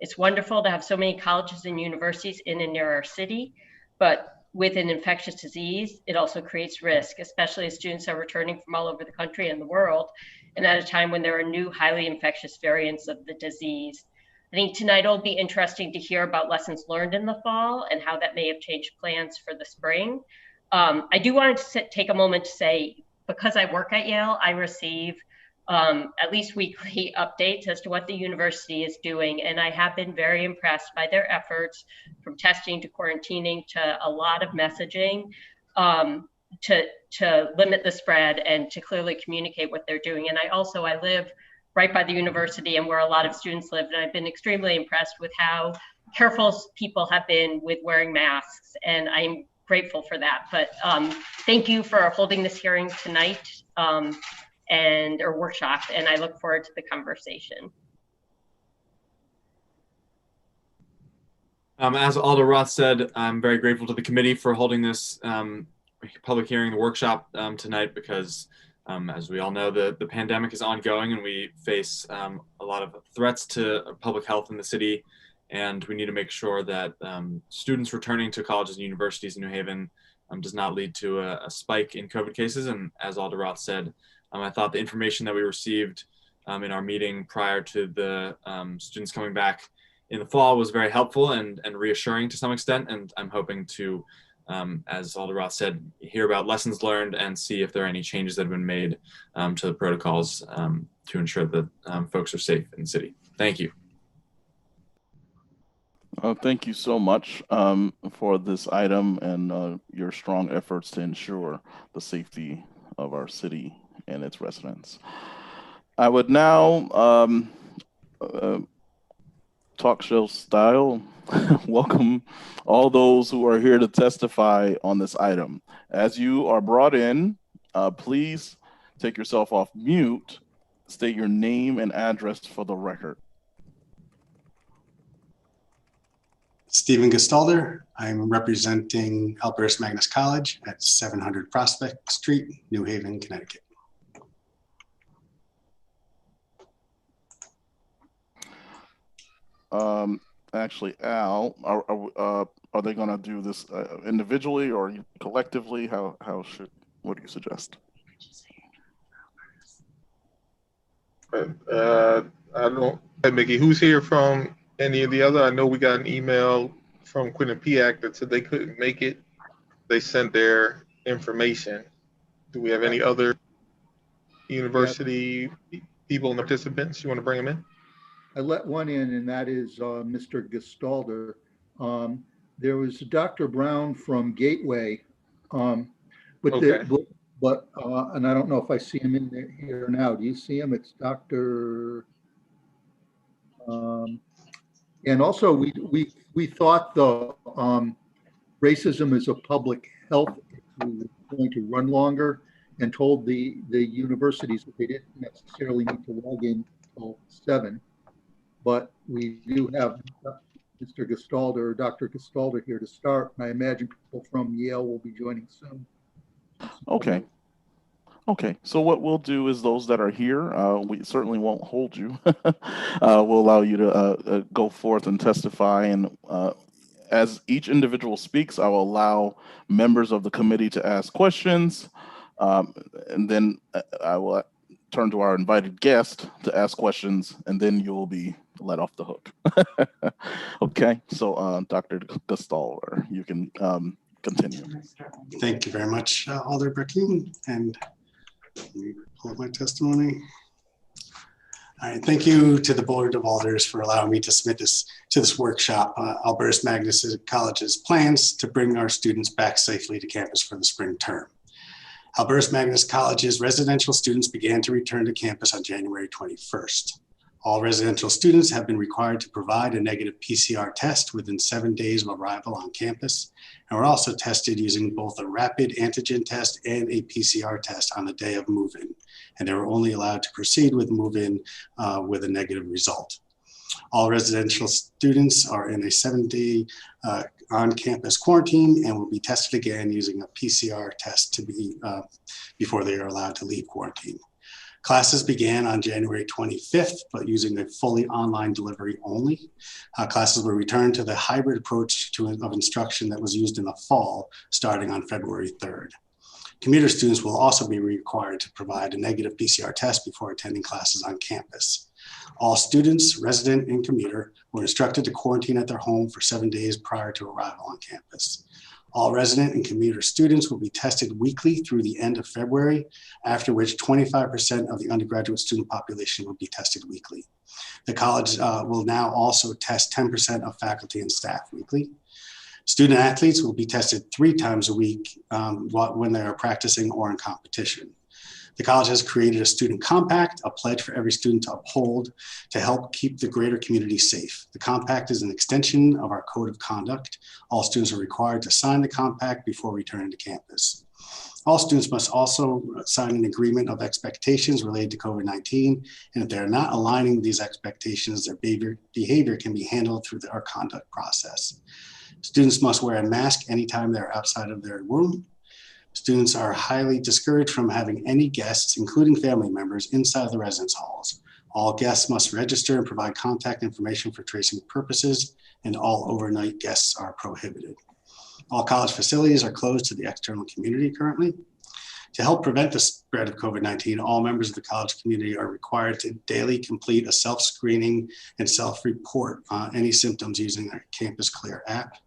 It's wonderful to have so many colleges and universities in and near our city, but with an infectious disease, it also creates risk, especially as students are returning from all over the country and the world, and at a time when there are new highly infectious variants of the disease. I think tonight will be interesting to hear about lessons learned in the fall and how that may have changed plans for the spring. I do want to take a moment to say, because I work at Yale, I receive at least weekly updates as to what the university is doing. And I have been very impressed by their efforts, from testing to quarantining to a lot of messaging to limit the spread and to clearly communicate what they're doing. And I live right by the university and where a lot of students live. And I've been extremely impressed with how careful people have been with wearing masks. And I'm grateful for that. But thank you for holding this hearing tonight. Or workshop, and I look forward to the conversation. As Alder Roth said, I'm very grateful to the committee for holding this public hearing, the workshop tonight, because as we all know, the pandemic is ongoing and we face a lot of threats to public health in the city, and we need to make sure that students returning to colleges and universities in New Haven does not lead to a spike in COVID cases. And as Alder Roth said, I thought the information that we received in our meeting prior to the students coming back in the fall was very helpful and reassuring to some extent. And I'm hoping to, as Alder Roth said, hear about lessons learned and see if there are any changes that have been made to the protocols to ensure that folks are safe in the city. Thank you. Thank you so much for this item and your strong efforts to ensure the safety of our city and its residents. I would now, talk show style, welcome all those who are here to testify on this item. As you are brought in, please take yourself off mute, state your name and address for the record. Stephen Gestalder. I'm representing Albertus Magnus College at 700 Prospect Street, New Haven, Connecticut. actually, Al, are they going to do this individually or collectively? What do you suggest? I don't. Hey, Mickey, who's here from any of the other? I know we got an email from Quinnipiac that said they couldn't make it. They sent their information. Do we have any other university people and participants? You want to bring them in? I let one in, and that is Mr. Gestalder. There was Dr. Brown from Gateway, and I don't know if I see him in there here now. Do you see him? It's Dr. And also, we thought the racism is a public health issue was going to run longer, and told the universities that they didn't necessarily need to log in until 7. But we do have Mr. Gestalder, Dr. Gestalder here to start. And I imagine people from Yale will be joining soon. Okay. Okay, so what we'll do is those that are here, we certainly won't hold you. We'll allow you to go forth and testify. And as each individual speaks, I will allow members of the committee to ask questions. And then I will turn to our invited guest to ask questions, and then you'll be let off the hook. Okay, so Dr. Gestalder, you can continue. Thank you very much, Alder Brackeen. And let me pull up my testimony. All right, thank you to the Board of Alders for allowing me to submit this to this workshop. Albertus Magnus College's plans to bring our students back safely to campus for the spring term. Albertus Magnus College's residential students began to return to campus on January 21st. All residential students have been required to provide a negative PCR test within 7 days of arrival on campus, and were also tested using both a rapid antigen test and a PCR test on the day of move-in, and they were only allowed to proceed with move-in with a negative result. All residential students are in a 7-day on-campus quarantine and will be tested again using a PCR test to be before they are allowed to leave quarantine. Classes began on January 25th, but using a fully online delivery only. Classes were returned to the hybrid approach of instruction that was used in the fall, starting on February 3rd. Commuter students will also be required to provide a negative PCR test before attending classes on campus. All students, resident and commuter, were instructed to quarantine at their home for 7 days prior to arrival on campus. All resident and commuter students will be tested weekly through the end of February, after which 25% of the undergraduate student population will be tested weekly. The college will now also test 10% of faculty and staff weekly. Student athletes will be tested 3 times a week when they are practicing or in competition. The college has created a student compact, a pledge for every student to uphold to help keep the greater community safe. The compact is an extension of our code of conduct. All students are required to sign the compact before returning to campus. All students must also sign an agreement of expectations related to COVID-19, and if they're not aligning with these expectations, their behavior can be handled through our conduct process. Students must wear a mask anytime they're outside of their room. Students are highly discouraged from having any guests, including family members, inside the residence halls. All guests must register and provide contact information for tracing purposes, and all overnight guests are prohibited. All college facilities are closed to the external community currently. To help prevent the spread of COVID-19, all members of the college community are required to daily complete a self-screening and self-report any symptoms using our Campus Clear app.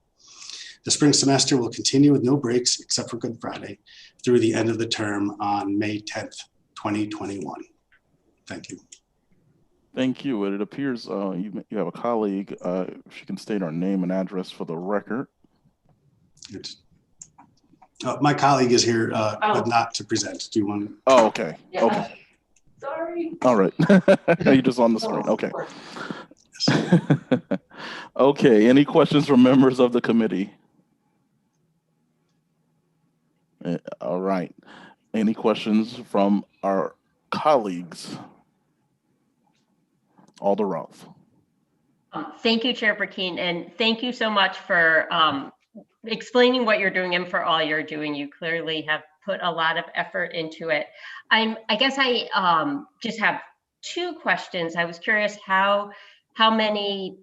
The spring semester will continue with no breaks except for Good Friday through the end of the term on May 10th, 2021. Thank you. Thank you. It appears you have a colleague. If she can state her name and address for the record. My colleague is here, but not to present. Do you want to? Oh, okay. Yeah. Okay. Sorry. All right. You're just on the screen. Okay. Okay. Any questions from members of the committee? All right. Any questions from our colleagues? Alder Roth. Thank you, Chair Brackeen, and thank you so much for explaining what you're doing and for all you're doing. You clearly have put a lot of effort into it. I guess I just have 2 questions. I was curious how many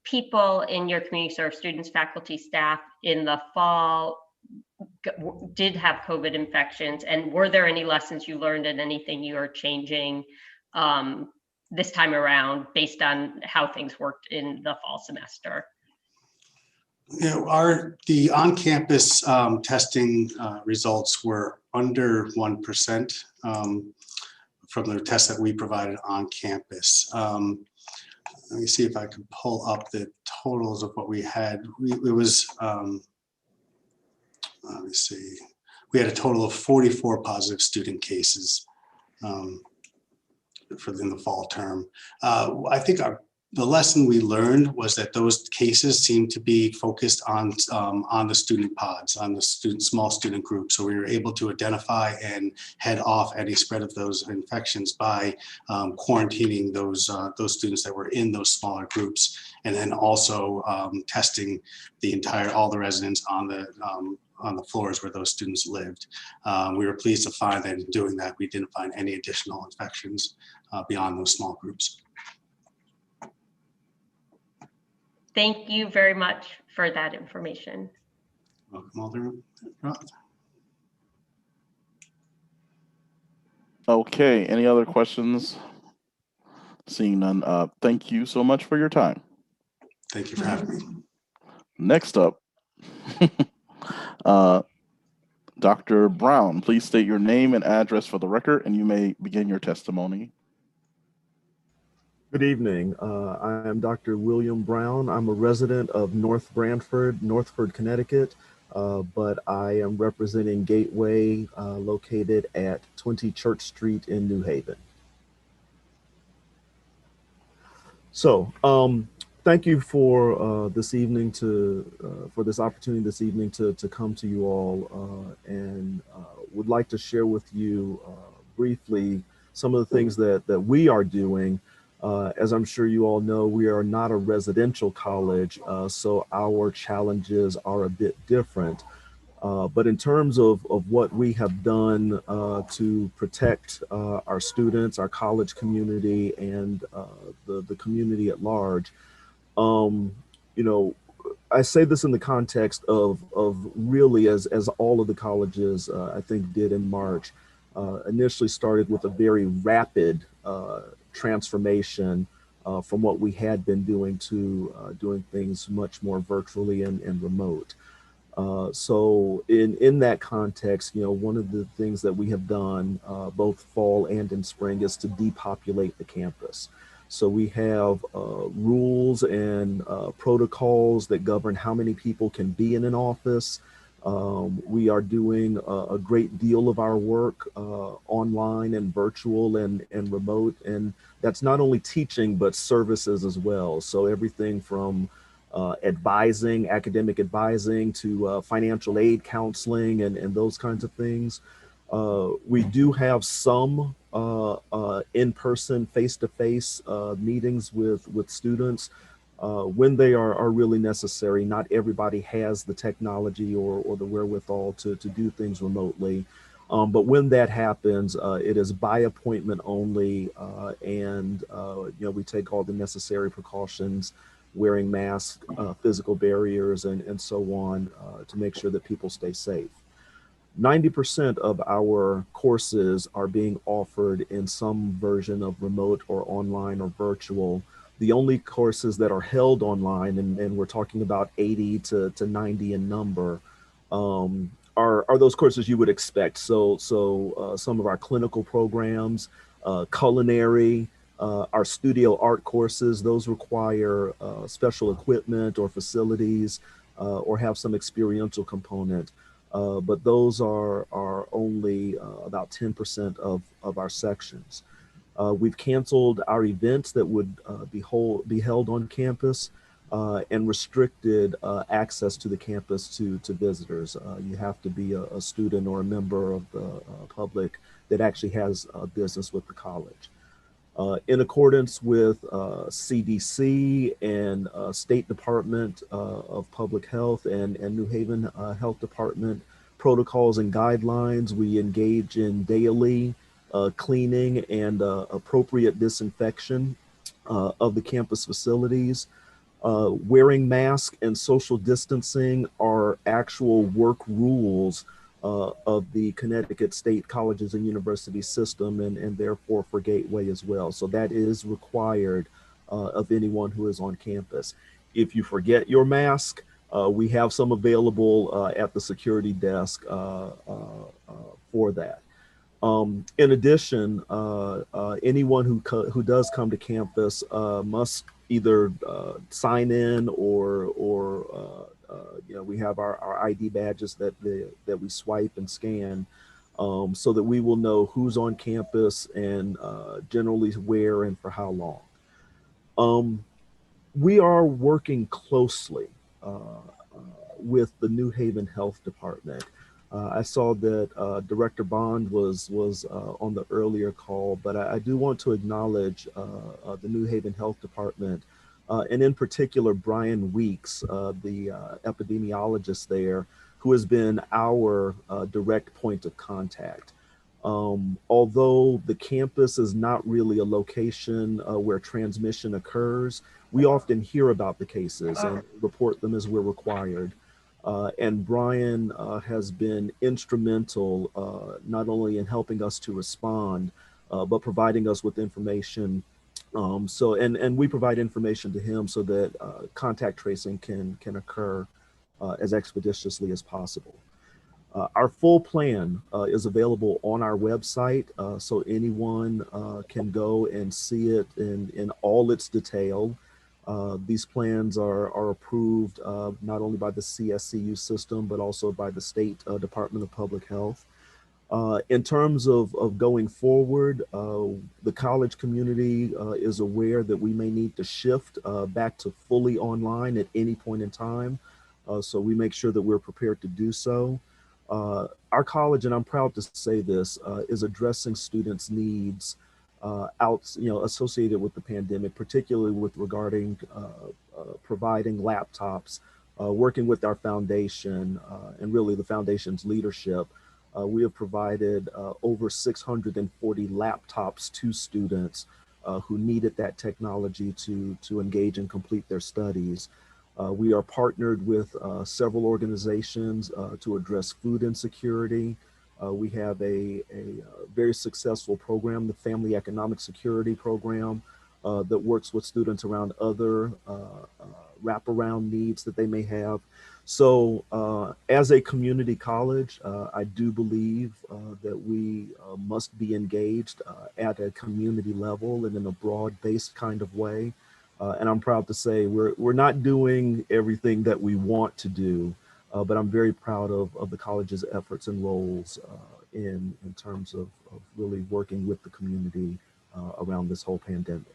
people in your community, sort of students, faculty, staff in the fall did have COVID infections? And were there any lessons you learned and anything you are changing this time around based on how things worked in the fall semester? You know, the on-campus testing results were under 1% from the tests that we provided on campus. Let me see if I can pull up the totals of what we had. It was, let me see, we had a total of 44 positive student cases in the fall term. I think the lesson we learned was that those cases seemed to be focused on the student pods, on the small student groups. So we were able to identify and head off any spread of those infections by quarantining those students that were in those smaller groups, and then also testing all the residents on the floors where those students lived. We were pleased to find that in doing that, we didn't find any additional infections beyond those small groups. Thank you very much for that information. Welcome, Alderman. Okay, any other questions? Seeing none, thank you so much for your time. Thank you for having me. Next up, Dr. Brown, please state your name and address for the record, and you may begin your testimony. Good evening. I am Dr. William Brown. I'm a resident of North Northford, Connecticut, but I am representing Gateway, located at 20 Church Street in New Haven. So, thank you for this evening for this opportunity this evening to come to you all, and would like to share with you briefly some of the things that we are doing. As I'm sure you all know, we are not a residential college, so our challenges are a bit different. But in terms of what we have done to protect our students, our college community, and the community at large, you know, I say this in the context of really as all of the colleges I think did in March, initially started with a very rapid transformation from what we had been doing to doing things much more virtually and remote. So in that context, you know, one of the things that we have done both fall and in spring is to depopulate the campus. So we have rules and protocols that govern how many people can be in an office. We are doing a great deal of our work online and virtual and remote, and that's not only teaching but services as well. So everything from advising, academic advising, to financial aid counseling and those kinds of things. We do have some in-person, face-to-face meetings with students when they are really necessary. Not everybody has the technology or the wherewithal to do things remotely. But when that happens, it is by appointment only, and you know, we take all the necessary precautions, wearing masks, physical barriers, and so on, to make sure that people stay safe. 90% of our courses are being offered in some version of remote or online or virtual. The only courses that are held online, and we're talking about 80 to 90 in number, are those courses you would expect. So some of our clinical programs, culinary, our studio art courses, those require special equipment or facilities or have some experiential component. But those are only about 10% of our sections. We've canceled our events that would be held on campus and restricted access to the campus to visitors. You have to be a student or a member of the public that actually has business with the college. In accordance with CDC and State Department of Public Health and New Haven Health Department protocols and guidelines, we engage in daily cleaning and appropriate disinfection of the campus facilities. Wearing masks and social distancing are actual work rules of the Connecticut State Colleges and University system, and therefore for Gateway as well. So that is required of anyone who is on campus. If you forget your mask, we have some available at the security desk for that. In addition, anyone who does come to campus must either sign in or we have our ID badges that we swipe and scan, so that we will know who's on campus and generally where and for how long. We are working closely with the New Haven Health Department. I saw that Director Bond was on the earlier call, but I do want to acknowledge the New Haven Health Department, and in particular Brian Weeks, the epidemiologist there, who has been our direct point of contact. Although the campus is not really a location where transmission occurs, we often hear about the cases and report them as we're required. And Brian has been instrumental not only in helping us to respond, but providing us with information. And we provide information to him so that contact tracing can occur as expeditiously as possible. Our full plan is available on our website, so anyone can go and see it in all its detail. These plans are approved not only by the CSCU system, but also by the State Department of Public Health. In terms of going forward, the college community is aware that we may need to shift back to fully online at any point in time. So we make sure that we're prepared to do so. Our college, and I'm proud to say this, is addressing students' needs associated with the pandemic, particularly with regarding providing laptops, working with our foundation and really the foundation's leadership. We have provided over 640 laptops to students who needed that technology to engage and complete their studies. We are partnered with several organizations to address food insecurity. We have a very successful program, the Family Economic Security Program, that works with students around other wraparound needs that they may have. So as a community college, I do believe that we must be engaged at a community level and in a broad-based kind of way. And I'm proud to say we're not doing everything that we want to do, but I'm very proud of the college's efforts and roles in terms of really working with the community around this whole pandemic.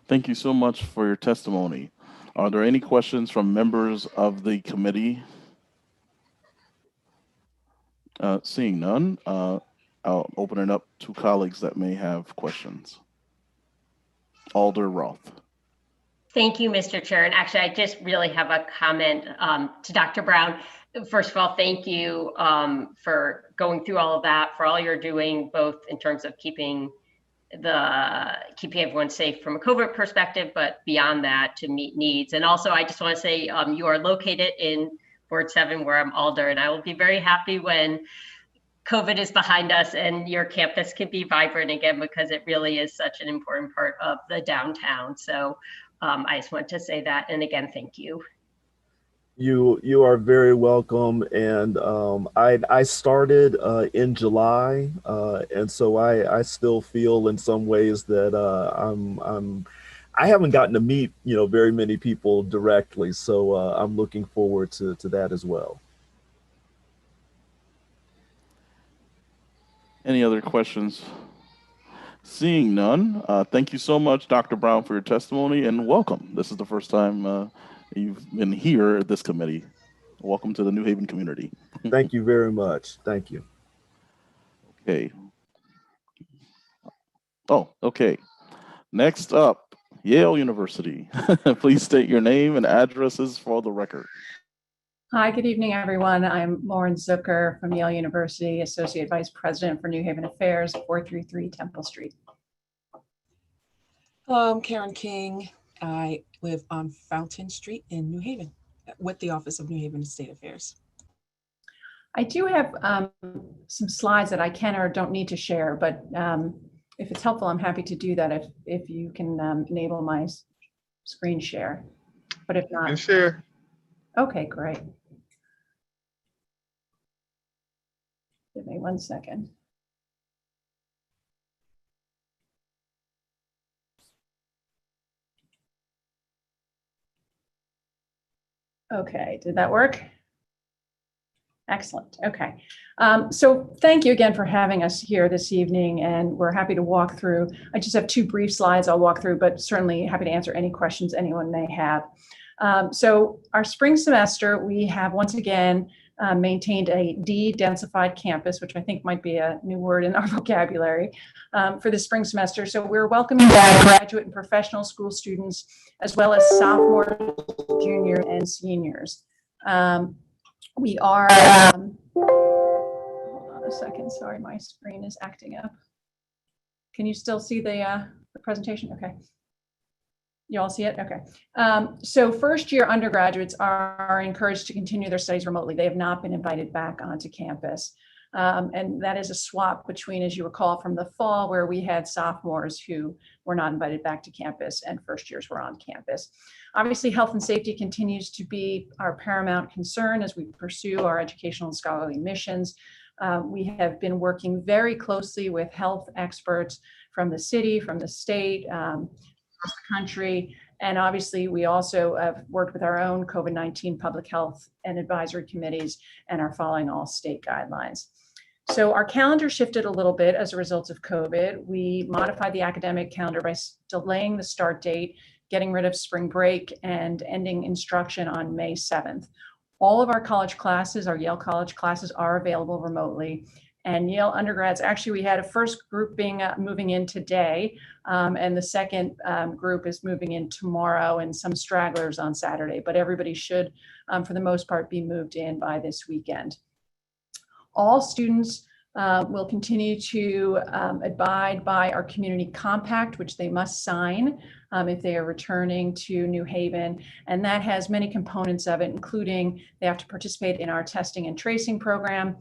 Thank you so much for your testimony. Are there any questions from members of the committee? Seeing none, I'll open it up to colleagues that may have questions. Alder Roth. Thank you, Mr. Chair. And actually, I just really have a comment to Dr. Brown. First of all, thank you for going through all of that, for all you're doing, both in terms of keeping everyone safe from a COVID perspective, but beyond that to meet needs. And also, I just want to say you are located in Ward 7, where I'm Alder, and I will be very happy when COVID is behind us and your campus can be vibrant again, because it really is such an important part of the downtown. So I just want to say that. And again, thank you. You are very welcome. And I started in July. And so I still feel in some ways that I haven't gotten to meet, very many people directly. So I'm looking forward to that as well. Any other questions? Seeing none, thank you so much, Dr. Brown, for your testimony, and welcome. This is the first time you've been here at this committee. Welcome to the New Haven community. Thank you very much. Thank you. Okay. Oh, okay. Next up, Yale University. Please state your name and addresses for the record. Hi, good evening, everyone. I'm Lauren Zucker from Yale University, Associate Vice President for New Haven Affairs, 433 Temple Street. Karen King. I live on Fountain Street in New Haven with the Office of New Haven State Affairs. I do have some slides that I can or don't need to share, but if it's helpful, I'm happy to do that if you can enable my screen share. But if not, share. Okay, great. Give me 1 second. Okay, did that work? Excellent. Okay. So thank you again for having us here this evening, and we're happy to walk through. I just have 2 brief slides I'll walk through, but certainly happy to answer any questions anyone may have. So our spring semester, we have once again maintained a de-densified campus, which I think might be a new word in our vocabulary for the spring semester. So we're welcoming back graduate and professional school students, as well as sophomores, juniors, and seniors. We are, hold on a second, sorry, my screen is acting up. Can you still see the presentation? Okay. You all see it? Okay. So first year undergraduates are encouraged to continue their studies remotely. They have not been invited back onto campus. And that is a swap between, as you recall, from the fall where we had sophomores who were not invited back to campus and first years were on campus. Obviously, health and safety continues to be our paramount concern as we pursue our educational and scholarly missions. We have been working very closely with health experts from the city, from the state, across the country. And obviously, we also have worked with our own COVID-19 public health and advisory committees and are following all state guidelines. So our calendar shifted a little bit as a result of COVID. We modified the academic calendar by delaying the start date, getting rid of spring break, and ending instruction on May 7th. All of our college classes, our Yale College classes, are available remotely. And Yale undergrads, actually, we had a first group moving in today, and the second group is moving in tomorrow, and some stragglers on Saturday. But everybody should, for the most part, be moved in by this weekend. All students will continue to abide by our community compact, which they must sign if they are returning to New Haven. And that has many components of it, including they have to participate in our testing and tracing program,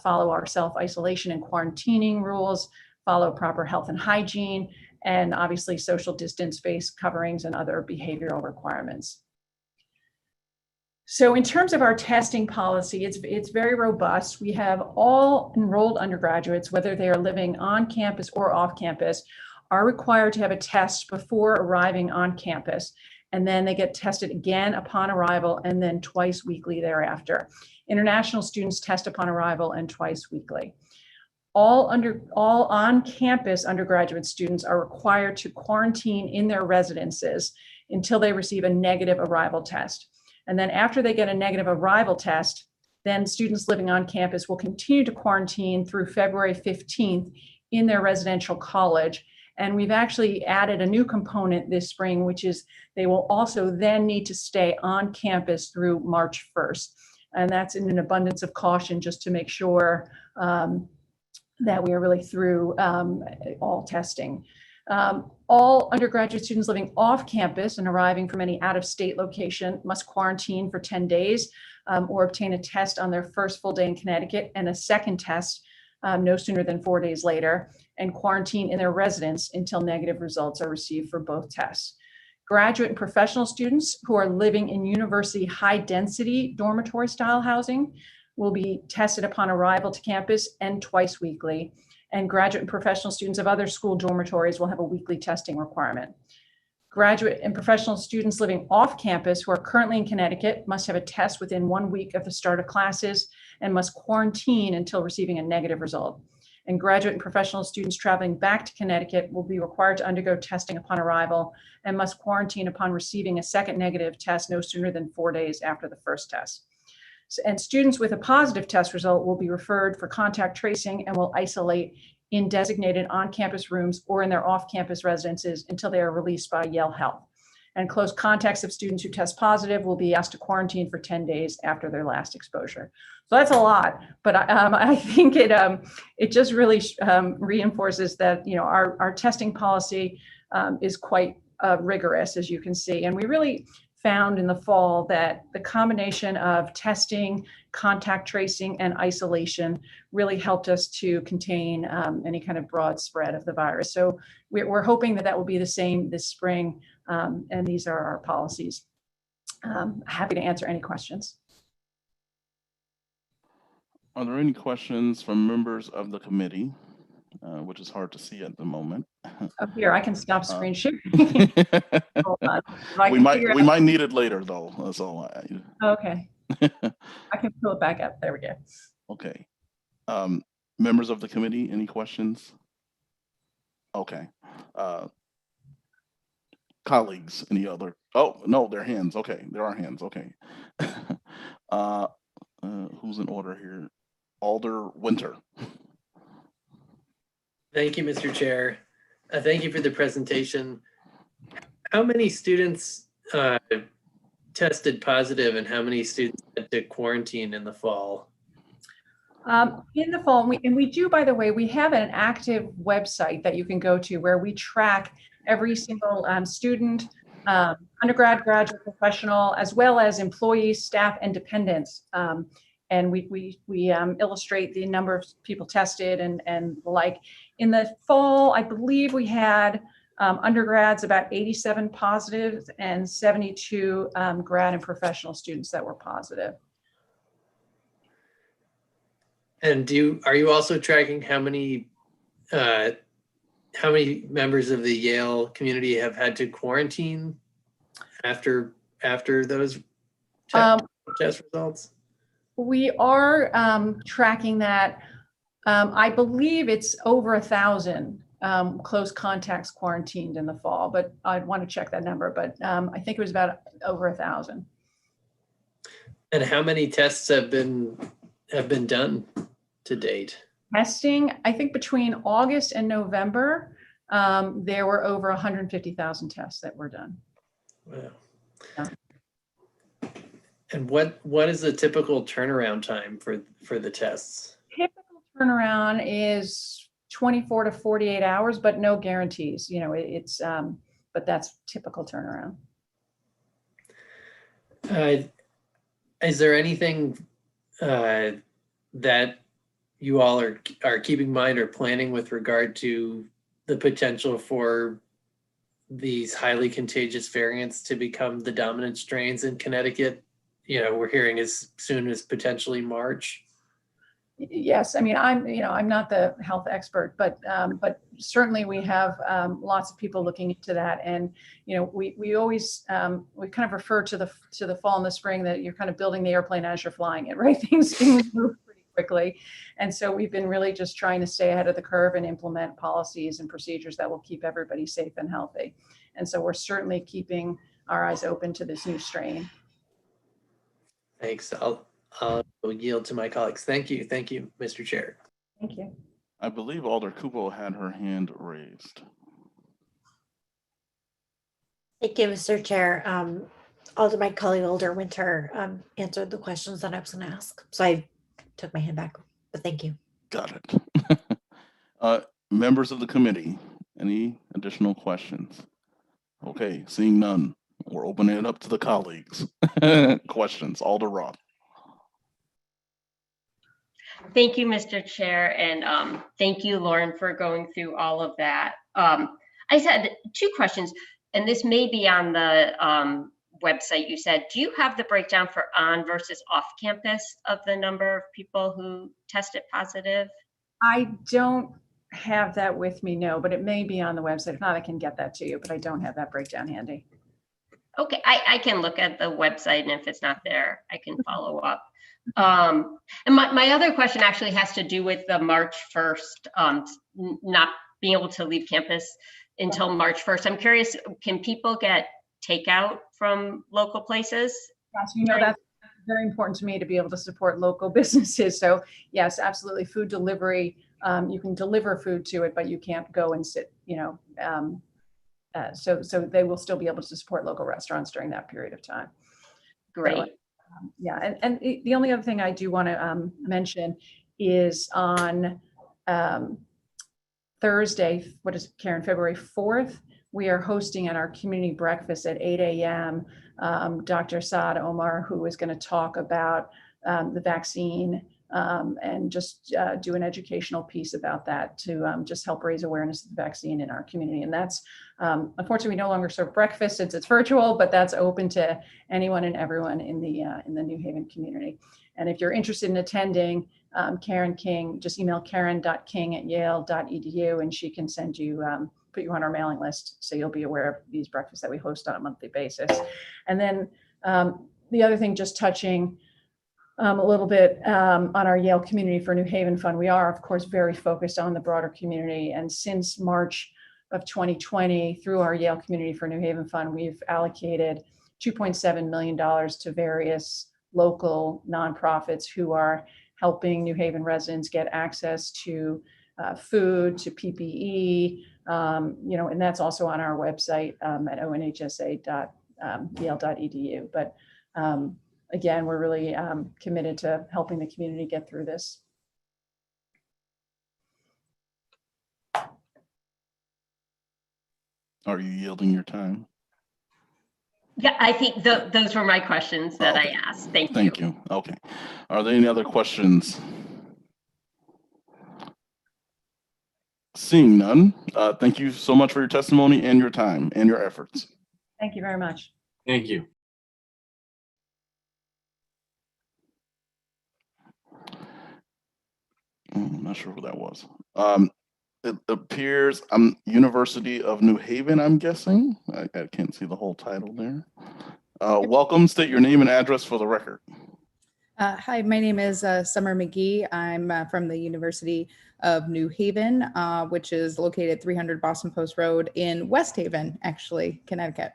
follow our self-isolation and quarantining rules, follow proper health and hygiene, and obviously social distance, face coverings, and other behavioral requirements. So in terms of our testing policy, it's very robust. We have all enrolled undergraduates, whether they are living on campus or off campus, are required to have a test before arriving on campus. And then they get tested again upon arrival and then twice weekly thereafter. International students test upon arrival and twice weekly. All on-campus undergraduate students are required to quarantine in their residences until they receive a negative arrival test. And then after they get a negative arrival test, then students living on campus will continue to quarantine through February 15th in their residential college. And we've actually added a new component this spring, which is they will also then need to stay on campus through March 1st. And that's in an abundance of caution, just to make sure that we are really through all testing. All undergraduate students living off campus and arriving from any out-of-state location must quarantine for 10 days or obtain a test on their first full day in Connecticut and a second test no sooner than 4 days later, and quarantine in their residence until negative results are received for both tests. Graduate and professional students who are living in university high-density dormitory-style housing will be tested upon arrival to campus and twice weekly. And graduate and professional students of other school dormitories will have a weekly testing requirement. Graduate and professional students living off campus who are currently in Connecticut must have a test within 1 week of the start of classes and must quarantine until receiving a negative result. And graduate and professional students traveling back to Connecticut will be required to undergo testing upon arrival and must quarantine upon receiving a second negative test no sooner than 4 days after the first test. And students with a positive test result will be referred for contact tracing and will isolate in designated on-campus rooms or in their off-campus residences until they are released by Yale Health. And close contacts of students who test positive will be asked to quarantine for 10 days after their last exposure. So that's a lot, but I think it just really reinforces that our testing policy is quite rigorous, as you can see. And we really found in the fall that the combination of testing, contact tracing, and isolation really helped us to contain any kind of broad spread of the virus. So we're hoping that that will be the same this spring, and these are our policies. Happy to answer any questions. Are there any questions from members of the committee, which is hard to see at the moment? Up here, I can stop screen sharing. Hold on. we might need it later, though. That's all. Okay. I can pull it back up. There we go. Okay. Members of the committee, any questions? Okay. Colleagues, any other? Oh, no, they're hands. Okay, there are hands. Okay. Who's in order here? Alder Winter. Thank you, Mr. Chair. Thank you for the presentation. How many students tested positive and how many students had to quarantine in the fall? In the fall, and we do, by the way, we have an active website that you can go to where we track every single student, undergrad, graduate, professional, as well as employees, staff, and dependents. And we illustrate the number of people tested and the like. In the fall, I believe we had undergrads about 87 positive and 72 grad and professional students that were positive. And are you also tracking how many members of the Yale community have had to quarantine after those test results? We are tracking that. I believe it's over 1,000 close contacts quarantined in the fall, but I'd want to check that number. But I think it was about over 1,000. And how many tests have been done to date? Testing, I think between August and November, there were over 150,000 tests that were done. Wow. Yeah. And what is the typical turnaround time for the tests? Typical turnaround is 24 to 48 hours, but no guarantees. You know, it's but that's typical turnaround. Is there anything that you all are keeping in mind or planning with regard to the potential for these highly contagious variants to become the dominant strains in Connecticut? You know, we're hearing as soon as potentially March. Yes, I mean, I'm not the health expert, but certainly we have lots of people looking into that, and you know, we always we kind of refer to the fall and the spring that you're kind of building the airplane as you're flying it, right? Things move pretty quickly, and so we've been really just trying to stay ahead of the curve and implement policies and procedures that will keep everybody safe and healthy, and so we're certainly keeping our eyes open to this new strain. Thanks. I'll yield to my colleagues. Thank you, Mr. Chair. Thank you. I believe Alder Kupo had her hand raised. Thank you, Mr. Chair. My colleague Alder Winter answered the questions that I was going to ask, so I took my hand back. But thank you. Got it. Members of the committee, any additional questions? Okay, seeing none, we're opening it up to the colleagues. Questions, Alder Roth. Thank you, Mr. Chair, and thank you, Lauren, for going through all of that. I just had two questions, and this may be on the website you said. Do you have the breakdown for on versus off campus of the number of people who tested positive? I don't have that with me, no, but it may be on the website. If not, I can get that to you, but I don't have that breakdown handy. Okay, I can look at the website, and if it's not there, I can follow up. And my other question actually has to do with the March 1st, not being able to leave campus until March 1st. I'm curious, can people get takeout from local places? Yes, you know, that's very important to me to be able to support local businesses. So yes, absolutely. Food delivery, you can deliver food to it, but you can't go and sit, you know, so they will still be able to support local restaurants during that period of time. Great. So, yeah, and the only other thing I do want to mention is on Thursday, what is it, Karen, February 4th, we are hosting at our community breakfast at 8 a.m. Dr. Saad Omar, who is going to talk about the vaccine and just do an educational piece about that to just help raise awareness of the vaccine in our community. And that's, unfortunately, we no longer serve breakfast since it's virtual, but that's open to anyone and everyone in the New Haven community. And if you're interested in attending, Karen King, just email karen.king@yale.edu and she can send you, put you on our mailing list so you'll be aware of these breakfasts that we host on a monthly basis. And then the other thing, just touching a little bit on our Yale Community for New Haven Fund, we are, of course, very focused on the broader community. And since March of 2020, through our Yale Community for New Haven Fund, we've allocated $2.7 million to various local nonprofits who are helping New Haven residents get access to food, to PPE, and that's also on our website at onhsa.yale.edu. But again, we're really committed to helping the community get through this. Are you yielding your time? Yeah, I think those were my questions that I asked. Thank you. Okay. Are there any other questions? Seeing none, thank you so much for your testimony and your time and your efforts. Thank you very much. Thank you. I'm not sure who that was. It appears University of New Haven, I'm guessing. I can't see the whole title there. Welcome, state your name and address for the record. Hi, my name is Summer McGee. I'm from the University of New Haven, which is located 300 Boston Post Road in West Haven, actually, Connecticut.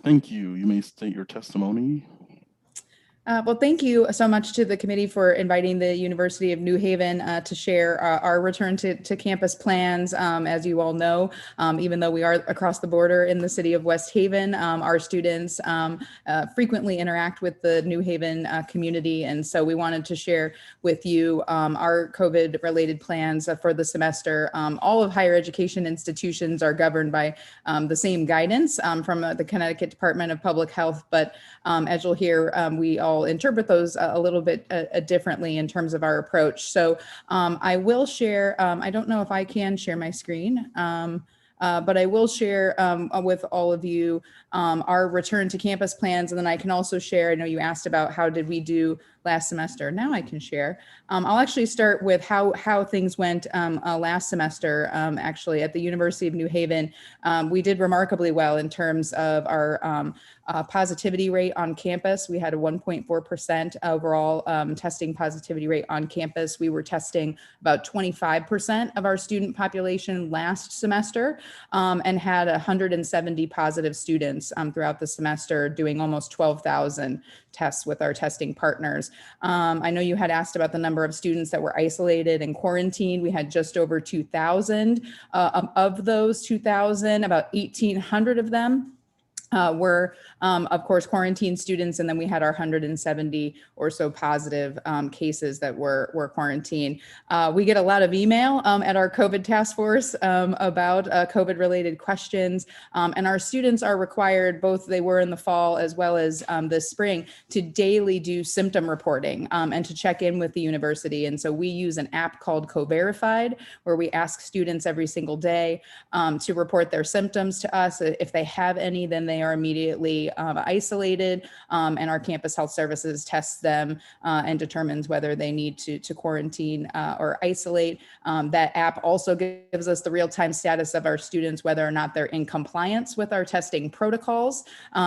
Thank you. You may state your testimony. Well, thank you so much to the committee for inviting the University of New Haven to share our return to campus plans. As you all know, even though we are across the border in the city of West Haven, our students frequently interact with the New Haven community. And so we wanted to share with you our COVID-related plans for the semester. All of higher education institutions are governed by the same guidance from the Connecticut Department of Public Health. But as you'll hear, we all interpret those a little bit differently in terms of our approach. So I will share, I don't know if I can share my screen, but I will share with all of you our return to campus plans. And then I can also share, I know you asked about how did we do last semester. Now I can share. I'll actually start with how things went last semester. Actually, at the University of New Haven, we did remarkably well in terms of our positivity rate on campus. We had a 1.4% overall testing positivity rate on campus. We were testing about 25% of our student population last semester and had 170 positive students throughout the semester, doing almost 12,000 tests with our testing partners. I know you had asked about the number of students that were isolated and quarantined. We had just over 2,000. Of those 2,000, about 1,800 of them were, of course, quarantine students, and then we had our 170 or so positive cases that were quarantined. We get a lot of email at our COVID task force about COVID-related questions, and our students are required, both they were in the fall as well as this spring, to daily do symptom reporting and to check in with the university. And so we use an app called Co-Verified, where we ask students every single day to report their symptoms to us. If they have any, then they are immediately isolated, and our campus health services tests them and determines whether they need to quarantine or isolate. That app also gives us the real-time status of our students, whether or not they're in compliance with our testing protocols,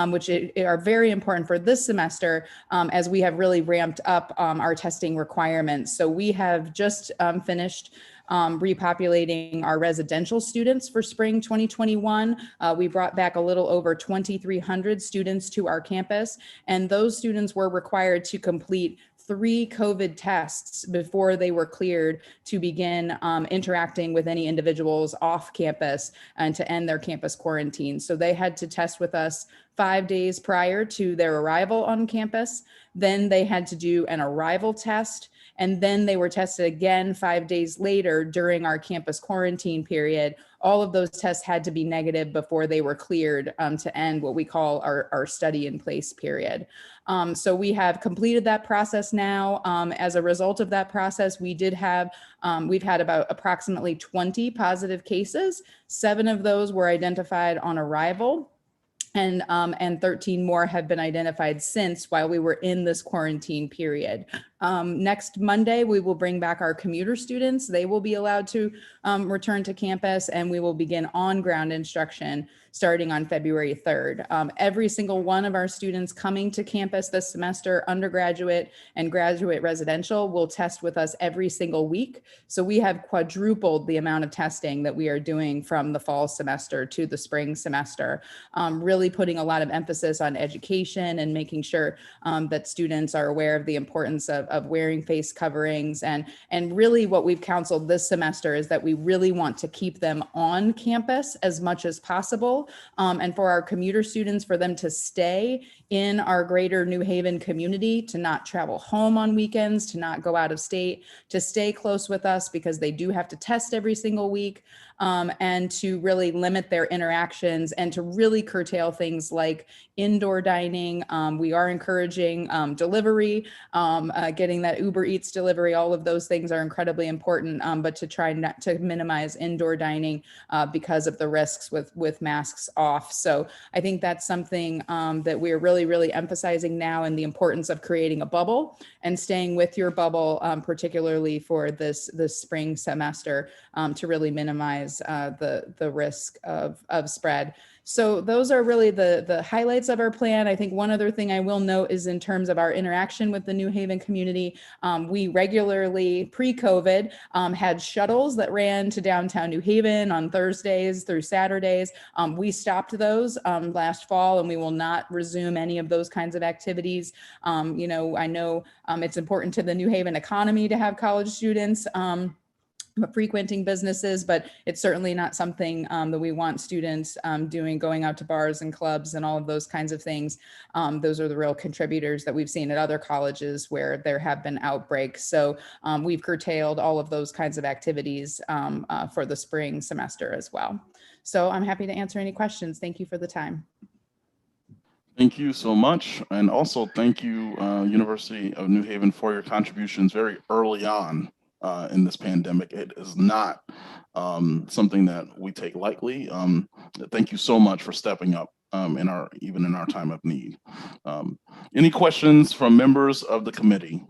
which are very important for this semester as we have really ramped up our testing requirements. So we have just finished repopulating our residential students for spring 2021. We brought back a little over 2,300 students to our campus, and those students were required to complete 3 COVID tests before they were cleared to begin interacting with any individuals off campus and to end their campus quarantine. So they had to test with us 5 days prior to their arrival on campus. Then they had to do an arrival test, and then they were tested again 5 days later during our campus quarantine period. All of those tests had to be negative before they were cleared to end what we call our study in place period. So we have completed that process now. As a result of that process, we've had about approximately 20 positive cases. 7 of those were identified on arrival. And 13 more have been identified since while we were in this quarantine period. Next Monday, we will bring back our commuter students. They will be allowed to return to campus, and we will begin on-ground instruction starting on February 3rd. Every single one of our students coming to campus this semester, undergraduate and graduate residential, will test with us every single week. So we have quadrupled the amount of testing that we are doing from the fall semester to the spring semester, really putting a lot of emphasis on education and making sure that students are aware of the importance of wearing face coverings. And really what we've counseled this semester is that we really want to keep them on campus as much as possible. And for our commuter students, for them to stay in our greater New Haven community, to not travel home on weekends, to not go out of state, to stay close with us because they do have to test every single week, and to really limit their interactions and to really curtail things like indoor dining. We are encouraging delivery, getting that Uber Eats delivery. All of those things are incredibly important, but to try not to minimize indoor dining because of the risks with masks off. So I think that's something that we're really emphasizing now, and the importance of creating a bubble and staying with your bubble, particularly for this spring semester, to really minimize the risk of spread. So those are really the highlights of our plan. I think one other thing I will note is in terms of our interaction with the New Haven community, we regularly, pre-COVID, had shuttles that ran to downtown New Haven on Thursdays through Saturdays. We stopped those last fall, and we will not resume any of those kinds of activities. I know it's important to the New Haven economy to have college students frequenting businesses, but it's certainly not something that we want students going out to bars and clubs and all of those kinds of things. Those are the real contributors that we've seen at other colleges where there have been outbreaks. So we've curtailed all of those kinds of activities for the spring semester as well. So I'm happy to answer any questions. Thank you for the time. Thank you so much. And also thank you, University of New Haven, for your contributions very early on in this pandemic. It is not something that we take lightly. Thank you so much for stepping up even in our time of need. Any questions from members of the committee?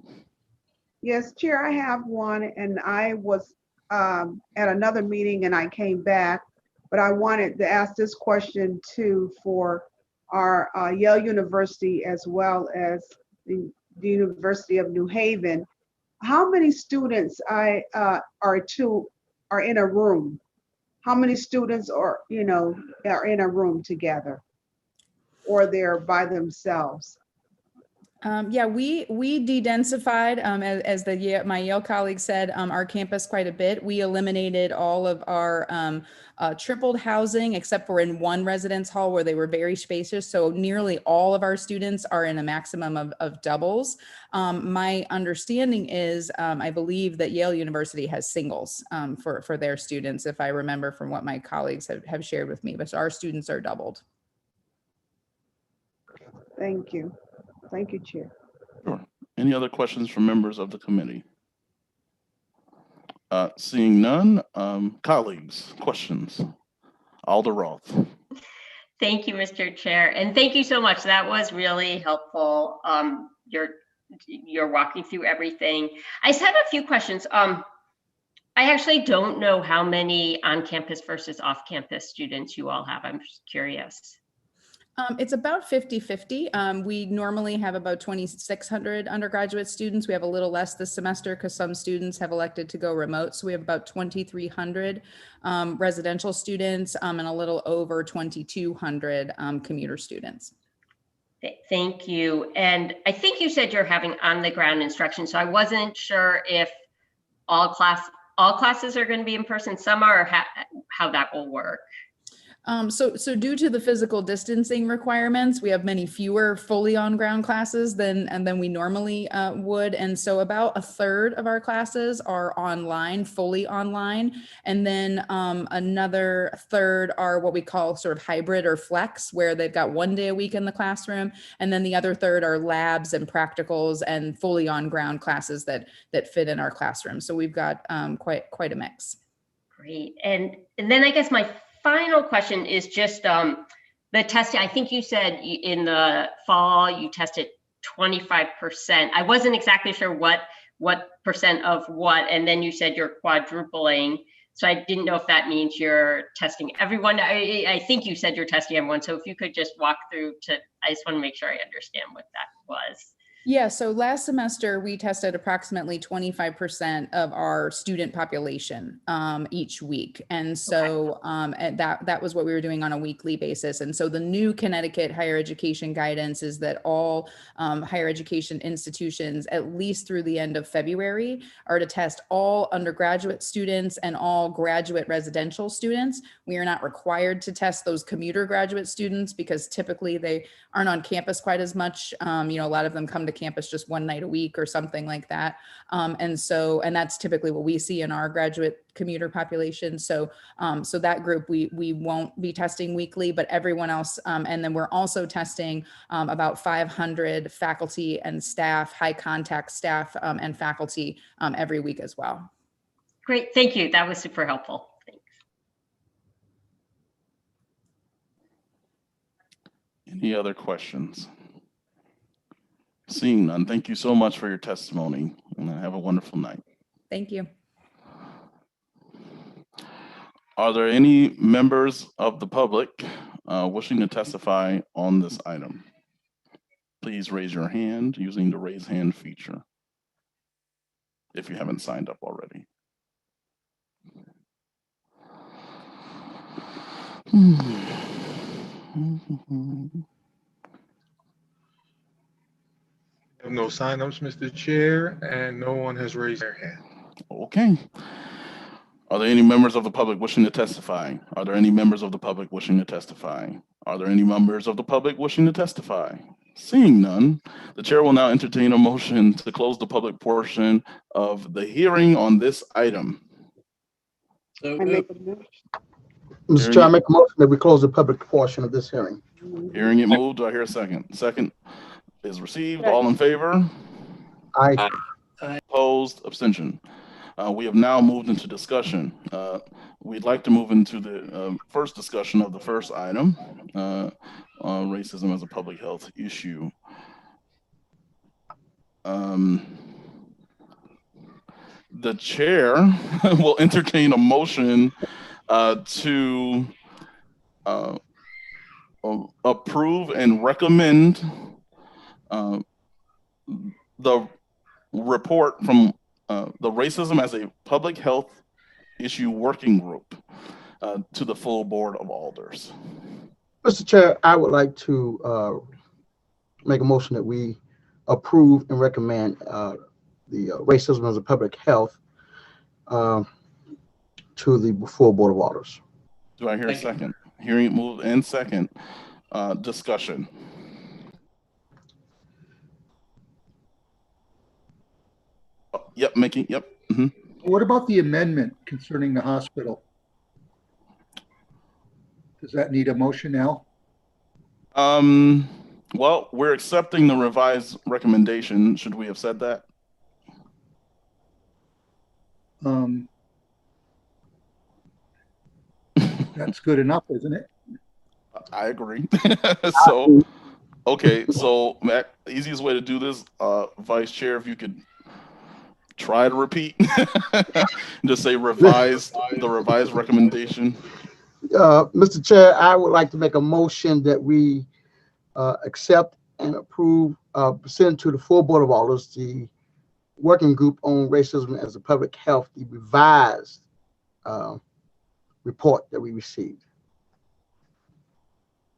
Yes, Chair, I have one, and I was at another meeting and I came back, but I wanted to ask this question too for our Yale University as well as the University of New Haven. How many students are in a room? How many students are in a room together, or they're by themselves? Yeah, we de-densified, as my Yale colleague said, our campus quite a bit. We eliminated all of our tripled housing, except for in one residence hall where they were very spacious. So nearly all of our students are in a maximum of doubles. My understanding is, I believe that Yale University has singles for their students, if I remember from what my colleagues have shared with me, but our students are doubled. Thank you. Thank you, Chair. Sure. Any other questions from members of the committee? Seeing none, colleagues, questions? Alder Roth. Thank you, Mr. Chair, and thank you so much. That was really helpful. You're walking through everything. I just have a few questions. I actually don't know how many on-campus versus off-campus students you all have. I'm just curious. It's about 50-50. We normally have about 2,600 undergraduate students. We have a little less this semester because some students have elected to go remote. So we have about 2,300 residential students and a little over 2,200 commuter students. Thank you. And I think you said you're having on-the-ground instruction. So I wasn't sure if all classes are going to be in person. Some are, or how that will work. So due to the physical distancing requirements, we have many fewer fully on ground classes than we normally would. And so about a third of our classes are online, fully online. And then another third are what we call sort of hybrid or flex, where they've got 1 day a week in the classroom. And then the other third are labs and practicals and fully on ground classes that fit in our classroom. So we've got quite a mix. Great. And then I guess my final question is just the testing. I think you said in the fall you tested 25%. I wasn't exactly sure what percent of what, and then you said you're quadrupling. So I didn't know if that means you're testing everyone. I think you said you're testing everyone. So if you could just walk through I just want to make sure I understand what that was. Yeah, so last semester we tested approximately 25% of our student population each week. And so and that was what we were doing on a weekly basis. And so the new Connecticut higher education guidance is that all higher education institutions, at least through the end of February, are to test all undergraduate students and all graduate residential students. We are not required to test those commuter graduate students because typically they aren't on campus quite as much. A lot of them come to campus just one night a week or something like that. And that's typically what we see in our graduate commuter population. So that group, we won't be testing weekly, but everyone else. And then we're also testing about 500 faculty and staff, high contact staff and faculty every week as well. Great, thank you. That was super helpful. Thanks. Any other questions? Seeing none, thank you so much for your testimony, and have a wonderful night. Thank you. Are there any members of the public wishing to testify on this item? Please raise your hand using the raise hand feature if you haven't signed up already. I have no signups, Mr. Chair, and no one has raised their hand. Okay. Are there any members of the public wishing to testify? Are there any members of the public wishing to testify? Are there any members of the public wishing to testify? Seeing none, the chair will now entertain a motion to close the public portion of the hearing on this item. Mr. Chair, I make a motion that we close the public portion of this hearing. Hearing it moved, do I hear a second? Second is received. All in favor? Aye. Opposed? Abstention. We have now moved into discussion. We'd like to move into the first discussion of the first item, racism as a public health issue. The chair will entertain a motion to approve and recommend the report from the Racism as a Public Health Issue Working Group to the full Board of Alders. Mr. Chair, I would like to make a motion that we approve and recommend the Racism as a Public Health to the full Board of Alders. Do I hear a second? Hearing it moved and second. Discussion. Yep, making, yep. What about the amendment concerning the hospital? Does that need a motion now? Well, we're accepting the revised recommendation. Should we have said that? That's good enough, isn't it? I agree. So, okay, so Matt, easiest way to do this, Vice Chair, if you could try to repeat, just say revised, the revised recommendation. Mr. Chair, I would like to make a motion that we accept and approve, send to the full Board of Alders the Working Group on Racism as a Public Health, the revised report that we received.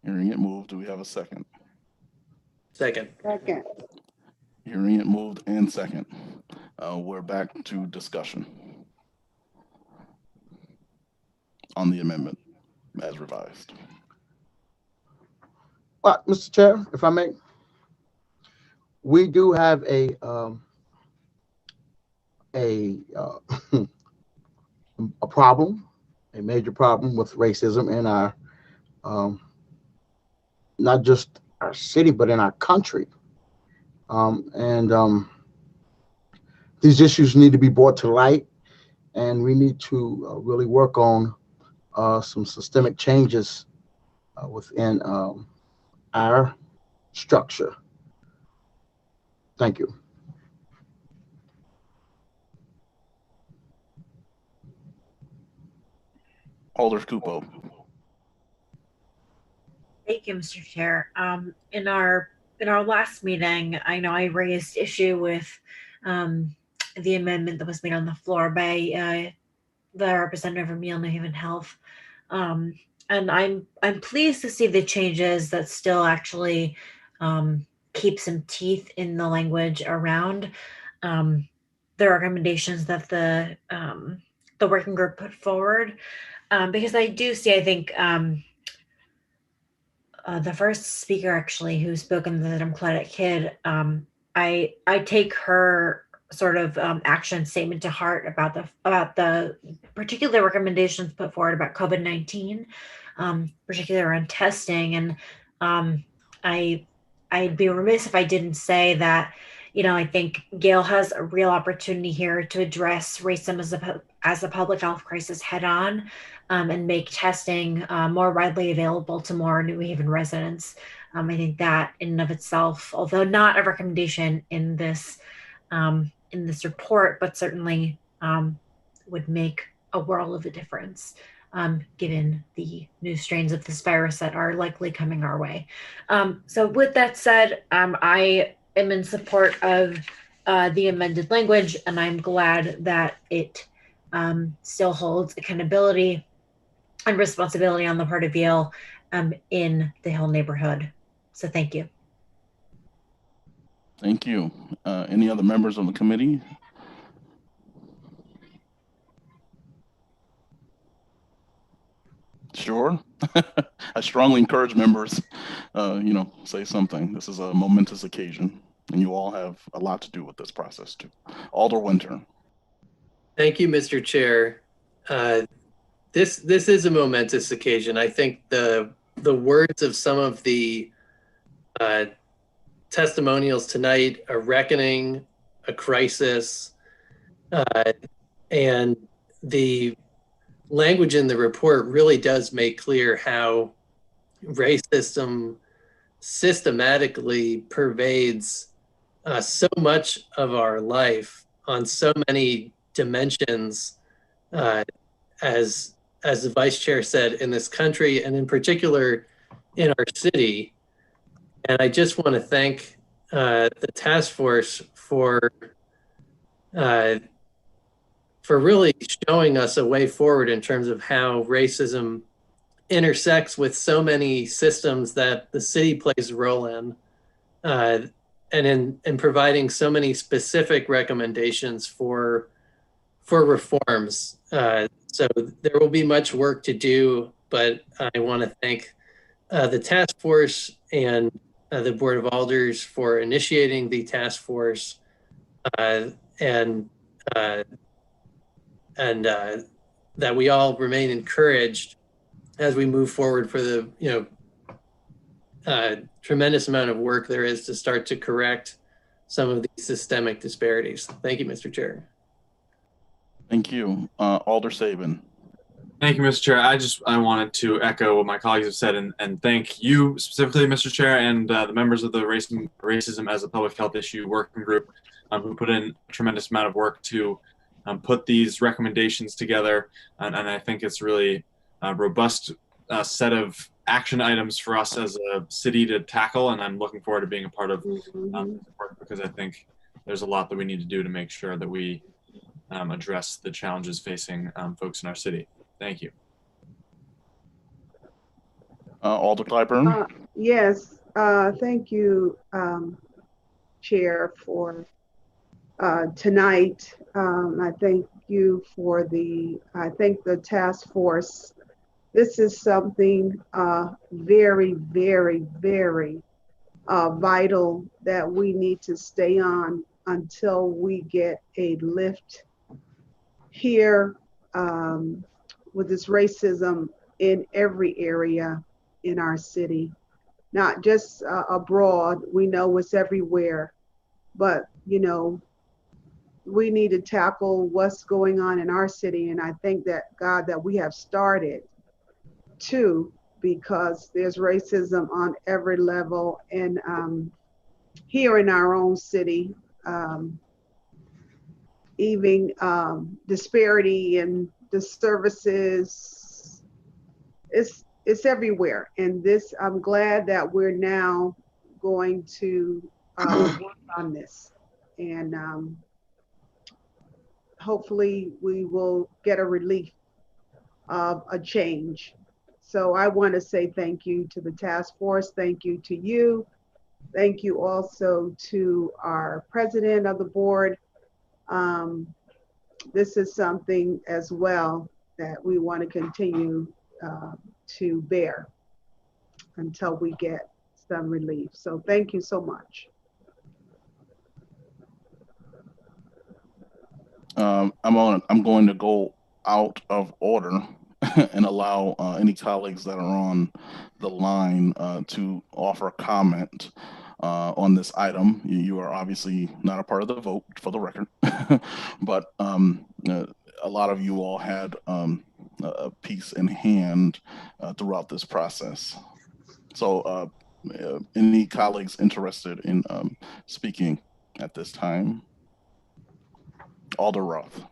Hearing it moved, do we have a second? Second. Second. Hearing it moved and second. We're back to discussion on the amendment. as revised. Well, Mr. Chair, if I may, we do have a problem, a major problem with racism in our not just our city, but in our country. These issues need to be brought to light, and we need to really work on some systemic changes within our structure. Thank you. Alder Cupo. Thank you, Mr. Chair. In our last meeting, I know I raised issue with the amendment that was made on the floor by the representative from Yale New Haven Health, and I'm pleased to see the changes that still actually keep some teeth in the language around the recommendations that the working group put forward, because I do see, I think. The first speaker actually who spoke in the Claudette Kidd, I take her sort of action statement to heart about the particular recommendations put forward about COVID-19, particularly around testing. And I'd be remiss if I didn't say that, I think Yale has a real opportunity here to address racism as a public health crisis head on, and make testing more widely available to more New Haven residents. I think that in and of itself, although not a recommendation in this report, but certainly would make a world of a difference, given the new strains of this virus that are likely coming our way. So with that said, I am in support of the amended language, and I'm glad that it still holds accountability and responsibility on the part of Yale in the Hill neighborhood. So thank you. Thank you. Any other members of the committee? Sure. I strongly encourage members, say something. This is a momentous occasion, and you all have a lot to do with this process too. Alder Winter. Thank you, Mr. Chair. This is a momentous occasion. I think the words of some of the testimonials tonight, a reckoning, a crisis, and the language in the report really does make clear how racism systematically pervades so much of our life on so many dimensions, as the vice chair said, in this country and in particular in our city. And I just want to thank the task force for really showing us a way forward in terms of how racism intersects with so many systems that the city plays a role in, and in providing so many specific recommendations for reforms. So there will be much work to do, but I want to thank the task force and the Board of Alders for initiating the task force, and that we all remain encouraged as we move forward for the tremendous amount of work there is to start to correct some of these systemic disparities. Thank you, Mr. Chair. Thank you. Alder Sabin. Thank you, Mr. Chair. I wanted to echo what my colleagues have said and thank you specifically, Mr. Chair, and the members of the Racism as a Public Health Issue Working Group who put in a tremendous amount of work to put these recommendations together. And I think it's really a robust set of action items for us as a city to tackle. And I'm looking forward to being a part of this work, because I think there's a lot that we need to do to make sure that we address the challenges facing folks in our city. Thank you. Alder Clyburn. Yes, thank you, Chair, for tonight. I thank you for I think the task force this is something very, very, very vital that we need to stay on until we get a lift here with this racism in every area in our city, not just abroad. We know it's everywhere, but you know, we need to tackle what's going on in our city. And I thank that God that we have started too, because there's racism on every level. And here in our own city, even disparity in the services, it's everywhere. And this, I'm glad that we're now going to work on this. And hopefully we will get a relief of a change. So I want to say thank you to the task force. Thank you to you. Thank you also to our president of the board. This is something as well that we want to continue to bear until we get some relief. So thank you so much. I'm going to go out of order and allow any colleagues that are on the line to offer a comment on this item. You are obviously not a part of the vote, for the record, but a lot of you all had a piece in hand throughout this process. So any colleagues interested in speaking at this time? Alder Roth.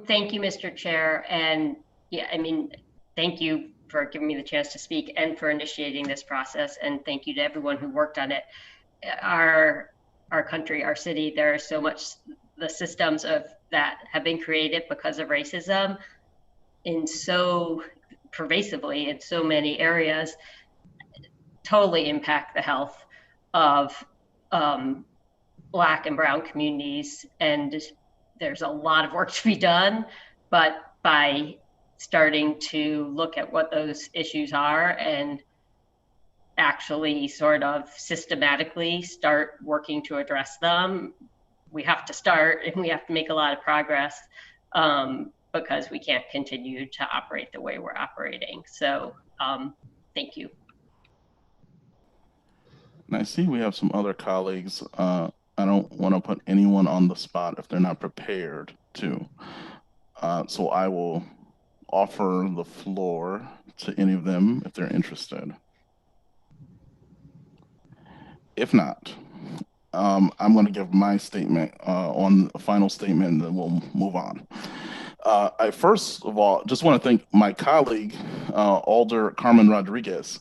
Thank you, Mr. Chair. And yeah, I mean, thank you for giving me the chance to speak and for initiating this process. And thank you to everyone who worked on it. Our country, our city, there is so much, the systems of that have been created because of racism in so pervasively in so many areas, totally impact the health of Black and Brown communities. And there's a lot of work to be done, but by starting to look at what those issues are and actually sort of systematically start working to address them, we have to start and we have to make a lot of progress because we can't continue to operate the way we're operating. So thank you. And I see we have some other colleagues. I don't want to put anyone on the spot if they're not prepared to. So I will offer the floor to any of them if they're interested. If not, I'm going to give my statement on a final statement, and then we'll move on. I first of all just want to thank my colleague, Alder Carmen Rodriguez,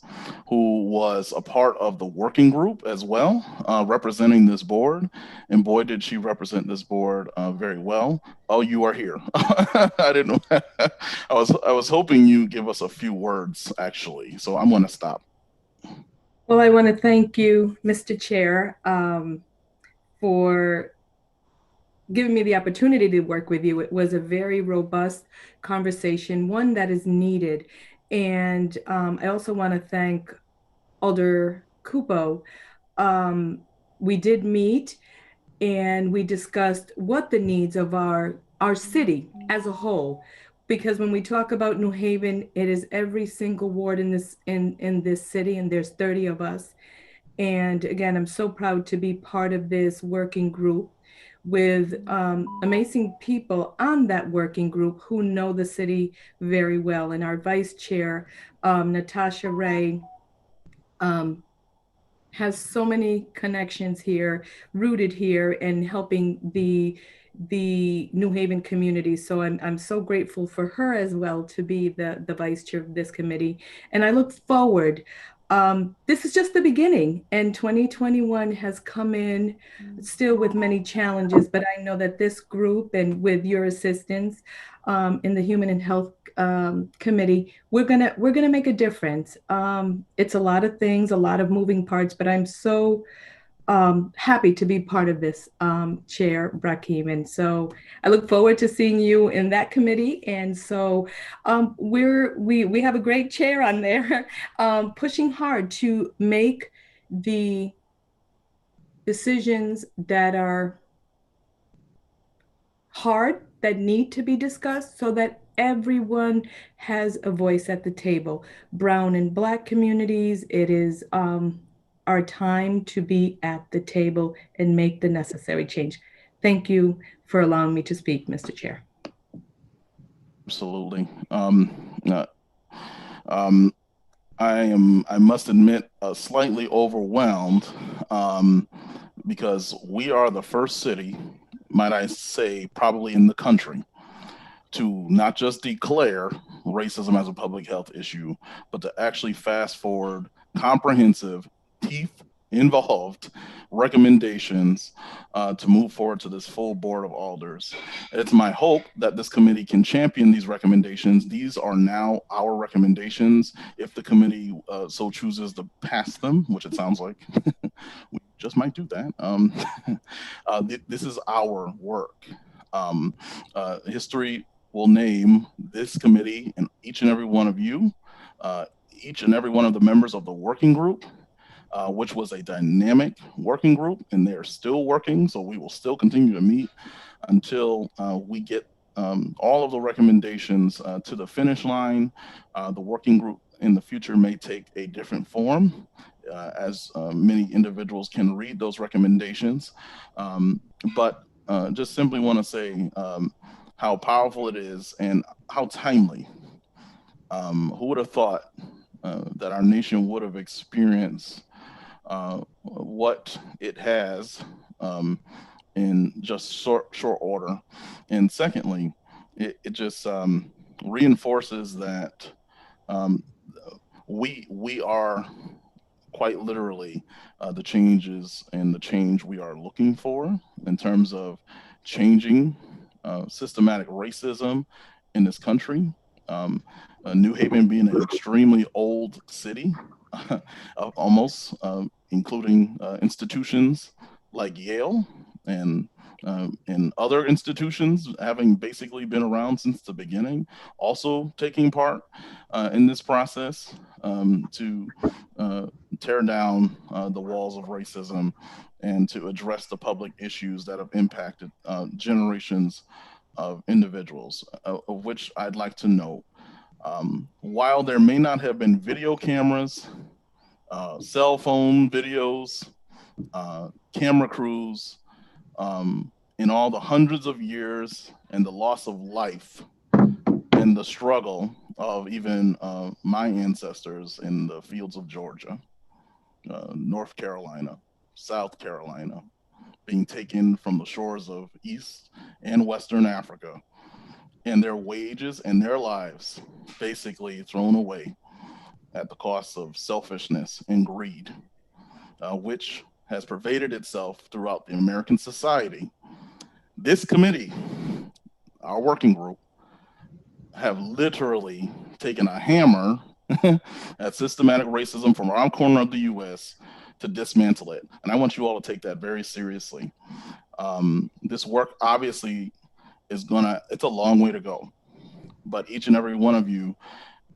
who was a part of the working group as well, representing this board. And boy, did she represent this board very well. Oh, you are here. I didn't know. I was hoping you'd give us a few words, actually. So I'm going to stop. Well, I want to thank you, Mr. Chair, for giving me the opportunity to work with you. It was a very robust conversation, one that is needed. And I also want to thank Alder Cupo. We did meet and we discussed what the needs of our city as a whole. Because when we talk about New Haven, it is every single ward in this city, and there's 30 of us. And again, I'm so proud to be part of this working group with amazing people on that working group who know the city very well. And our vice chair, Natasha Ray, has so many connections here, rooted here, and helping the New Haven community. So I'm so grateful for her as well to be the vice chair of this committee. And I look forward. This is just the beginning, and 2021 has come in still with many challenges, but I know that this group and with your assistance in the Human and Health Committee, we're gonna make a difference. It's a lot of things, a lot of moving parts, but I'm so happy to be part of this, Chair Brakim. And so I look forward to seeing you in that committee. And so we have a great chair on there pushing hard to make the decisions that are hard, that need to be discussed, so that everyone has a voice at the table. Brown and Black communities, it is our time to be at the table and make the necessary change. Thank you for allowing me to speak, Mr. Chair. Absolutely. I must admit, slightly overwhelmed because we are the first city, might I say, probably in the country, to not just declare racism as a public health issue, but to actually fast forward comprehensive, teeth-involved recommendations to move forward to this full board of alders. It's my hope that this committee can champion these recommendations. These are now our recommendations. If the committee so chooses to pass them, which it sounds like we just might do that, this is our work. History will name this committee and each and every one of you, each and every one of the members of the working group, which was a dynamic working group, and they are still working. So we will still continue to meet until we get all of the recommendations to the finish line. The working group in the future may take a different form as many individuals can read those recommendations. But just simply want to say how powerful it is and how timely. Who would have thought that our nation would have experienced what it has in just short order? And secondly, it just reinforces that we are quite literally the changes and the change we are looking for in terms of changing systematic racism in this country. New Haven being an extremely old city, almost, including institutions like Yale and other institutions having basically been around since the beginning, also taking part in this process to tear down the walls of racism and to address the public issues that have impacted generations of individuals, of which I'd like to note. While there may not have been video cameras, cell phone videos, camera crews, in all the hundreds of years and the loss of life and the struggle of even my ancestors in the fields of Georgia, North Carolina, South Carolina, being taken from the shores of East and Western Africa, and their wages and their lives basically thrown away at the cost of selfishness and greed, which has pervaded itself throughout the American society. This committee, our working group, have literally taken a hammer at systematic racism from around the corner of the US to dismantle it. And I want you all to take that very seriously. This work obviously it's a long way to go, but each and every one of you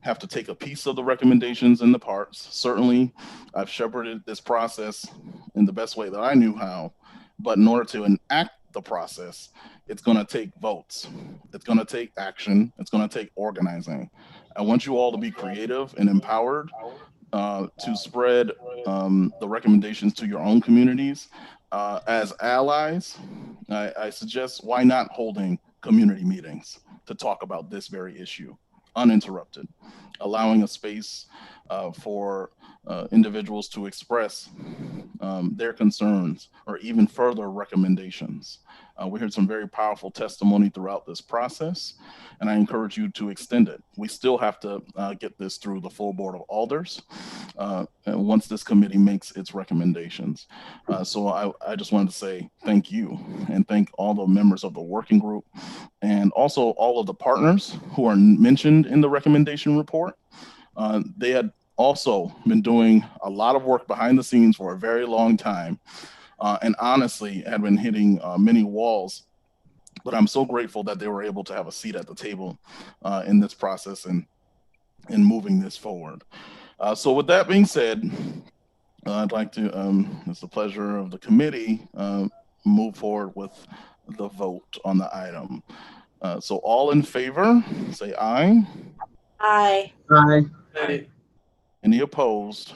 have to take a piece of the recommendations and the parts. Certainly, I've shepherded this process in the best way that I knew how, but in order to enact the process, it's going to take votes. It's going to take action. It's going to take organizing. I want you all to be creative and empowered to spread the recommendations to your own communities. As allies, I suggest why not holding community meetings to talk about this very issue uninterrupted, allowing a space for individuals to express their concerns or even further recommendations. We heard some very powerful testimony throughout this process, and I encourage you to extend it. We still have to get this through the full board of alders once this committee makes its recommendations. So I just wanted to say thank you and thank all the members of the working group and also all of the partners who are mentioned in the recommendation report. They had also been doing a lot of work behind the scenes for a very long time and honestly had been hitting many walls. But I'm so grateful that they were able to have a seat at the table in this process and in moving this forward. So with that being said, I'd like to, it's the pleasure of the committee, move forward with the vote on the item. So all in favor, say aye. Aye. Aye. Any opposed?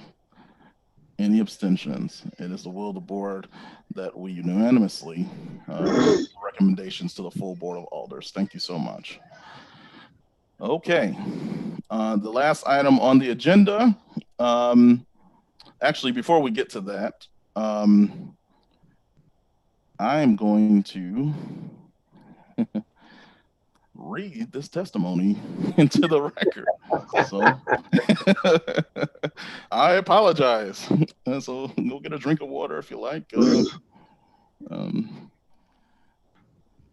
Any abstentions? It is the will of the board that we unanimously recommendations to the full board of alders. Thank you so much. Okay, the last item on the agenda. Actually, before we get to that, I'm going to read this testimony into the record. So I apologize. So go get a drink of water if you like.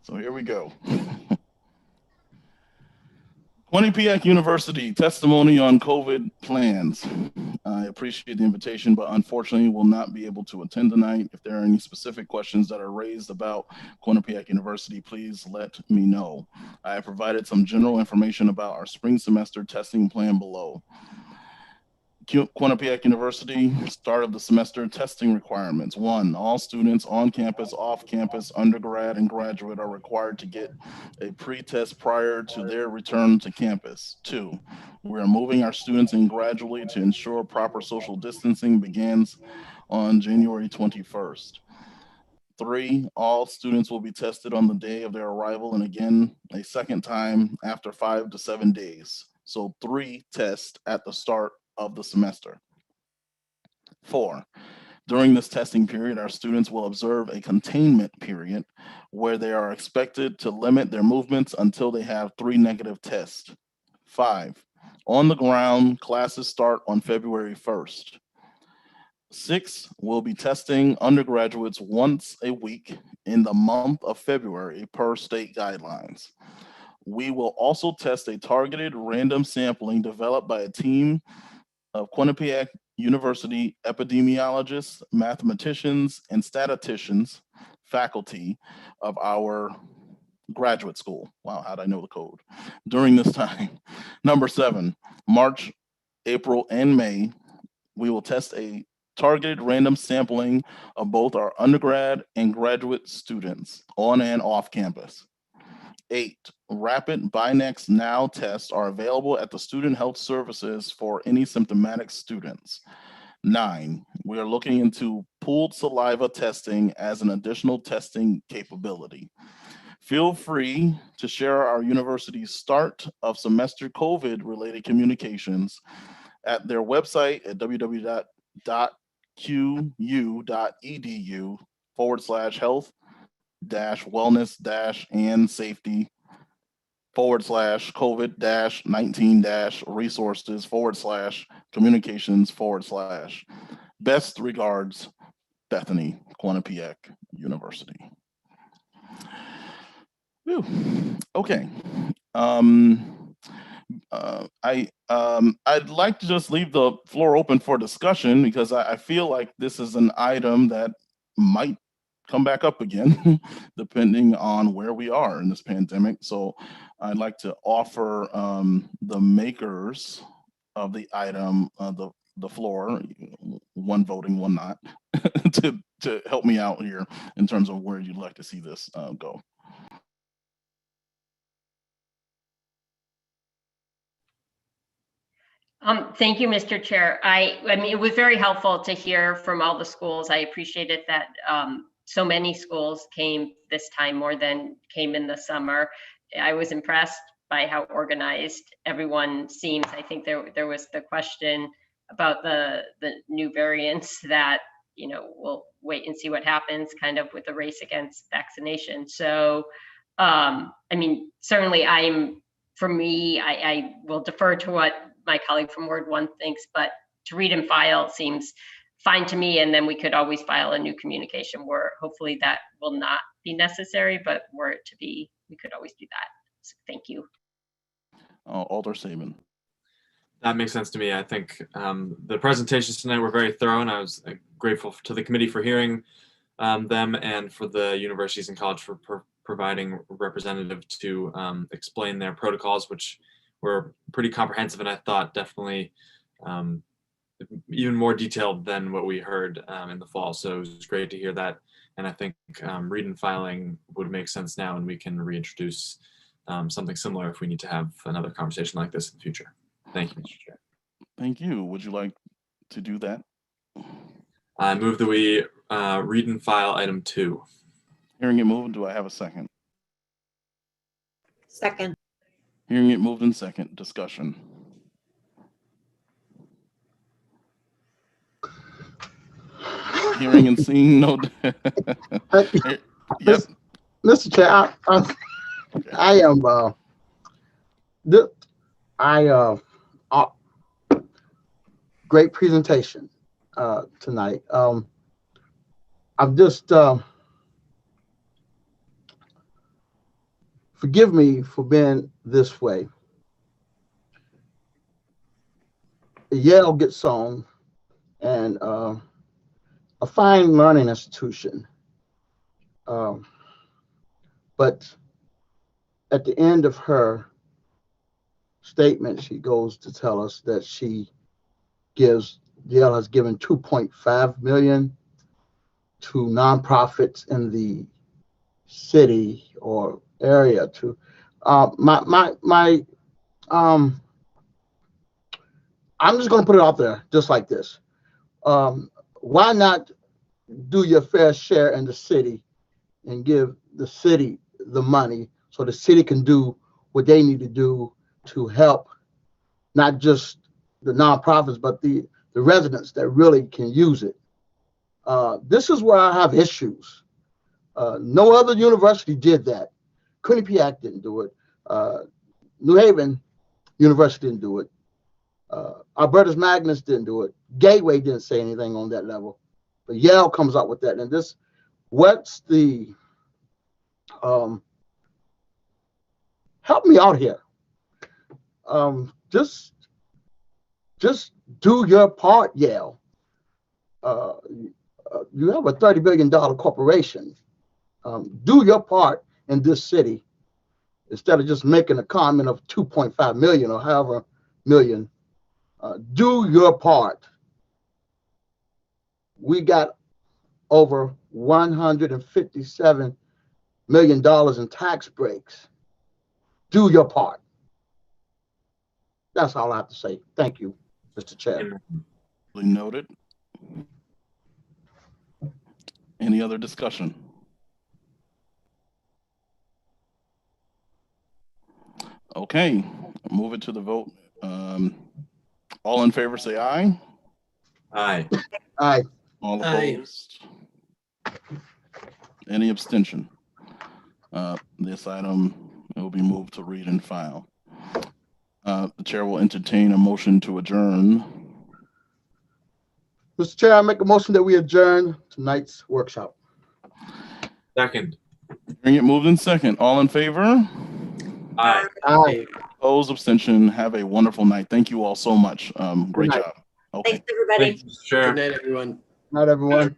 So here we go. Quinnipiac University testimony on COVID plans. I appreciate the invitation, but unfortunately will not be able to attend tonight. If there are any specific questions that are raised about Quinnipiac University, please let me know. I have provided some general information about our spring semester testing plan below. Quinnipiac University, start of the semester testing requirements. 1, all students on campus, off campus, undergrad, and graduate are required to get a pre-test prior to their return to campus. 2, we are moving our students in gradually to ensure proper social distancing begins on January 21st. 3, all students will be tested on the day of their arrival and again a second time after 5 to 7 days. So 3 tests at the start of the semester. 4, during this testing period, our students will observe a containment period where they are expected to limit their movements until they have 3 negative tests. 5, on the ground, classes start on February 1st. 6, we'll be testing undergraduates once a week in the month of February per state guidelines. We will also test a targeted random sampling developed by a team of Quinnipiac University epidemiologists, mathematicians, and statisticians, faculty of our graduate school. Wow, how'd I know the code? During this time. Number 7, March, April, and May, we will test a targeted random sampling of both our undergrad and graduate students on and off campus. 8, rapid Binax Now tests are available at the Student Health Services for any symptomatic students. 9, we are looking into pooled saliva testing as an additional testing capability. Feel free to share our university's start of semester COVID-related communications at their website at www.qu.edu/health-wellness-and safety/COVID-19-resources/communications/ best regards, Bethany, Quinnipiac University. Whew. Okay. I'd like to just leave the floor open for discussion because I feel like this is an item that might come back up again, depending on where we are in this pandemic. So I'd like to offer the makers of the item the floor, one voting, one not, to help me out here in terms of where you'd like to see this go. Thank you, Mr. Chair. I mean, it was very helpful to hear from all the schools. I appreciated that so many schools came this time, more than came in the summer. I was impressed by how organized everyone seems. I think there was the question about the new variants that, you know, we'll wait and see what happens kind of with the race against vaccination. So, I mean, certainly for me, I will defer to what my colleague from Ward 1 thinks, but to read and file seems fine to me. And then we could always file a new communication where hopefully that will not be necessary, but were it to be, we could always do that. So thank you. Alder Saban. That makes sense to me. I think the presentations tonight were very thorough, and I was grateful to the committee for hearing them and for the universities and college for providing a representative to explain their protocols, which were pretty comprehensive and I thought definitely even more detailed than what we heard in the fall. So it was great to hear that. And I think read and filing would make sense now, and we can reintroduce something similar if we need to have another conversation like this in the future. Thank you, Mr. Chair. Thank you. Would you like to do that? I move that we read and file item 2. Hearing it moved, do I have a second? Second. Hearing it moved in second, discussion. Hearing and seeing no. Yep. Mr. Chair, great presentation tonight. I'm just forgive me for being this way. Yale gets on, and a fine learning institution. But at the end of her statement, she goes to tell us that Yale has given $2.5 million to nonprofits in the city or area. To I'm just going to put it out there just like this. Why not do your fair share in the city and give the city the money so the city can do what they need to do to help not just the nonprofits, but the residents that really can use it. This is where I have issues. No other university did that. Quinnipiac didn't do it. New Haven University didn't do it. Albertus Magnus didn't do it. Gateway didn't say anything on that level. But Yale comes up with that. And this, what's the, help me out here. Just do your part, Yale. You have a $30 billion corporation. Do your part in this city instead of just making a comment of 2.5 million or however million. Do your part. We got over $157 million in tax breaks. Do your part. That's all I have to say. Thank you, Mr. Chair. Noted. Any other discussion? Okay, move it to the vote. All in favor, say aye. Aye. Aye. All opposed? Any abstention? This item will be moved to read and file. The chair will entertain a motion to adjourn. Mr. Chair, I make a motion that we adjourn tonight's workshop. Second. Bring it moved in second. All in favor? Aye. Aye. Opposed, abstention. Have a wonderful night. Thank you all so much. Great night. job. Okay. Thanks, everybody. Thanks, Chair. Good night, everyone. Night, everyone.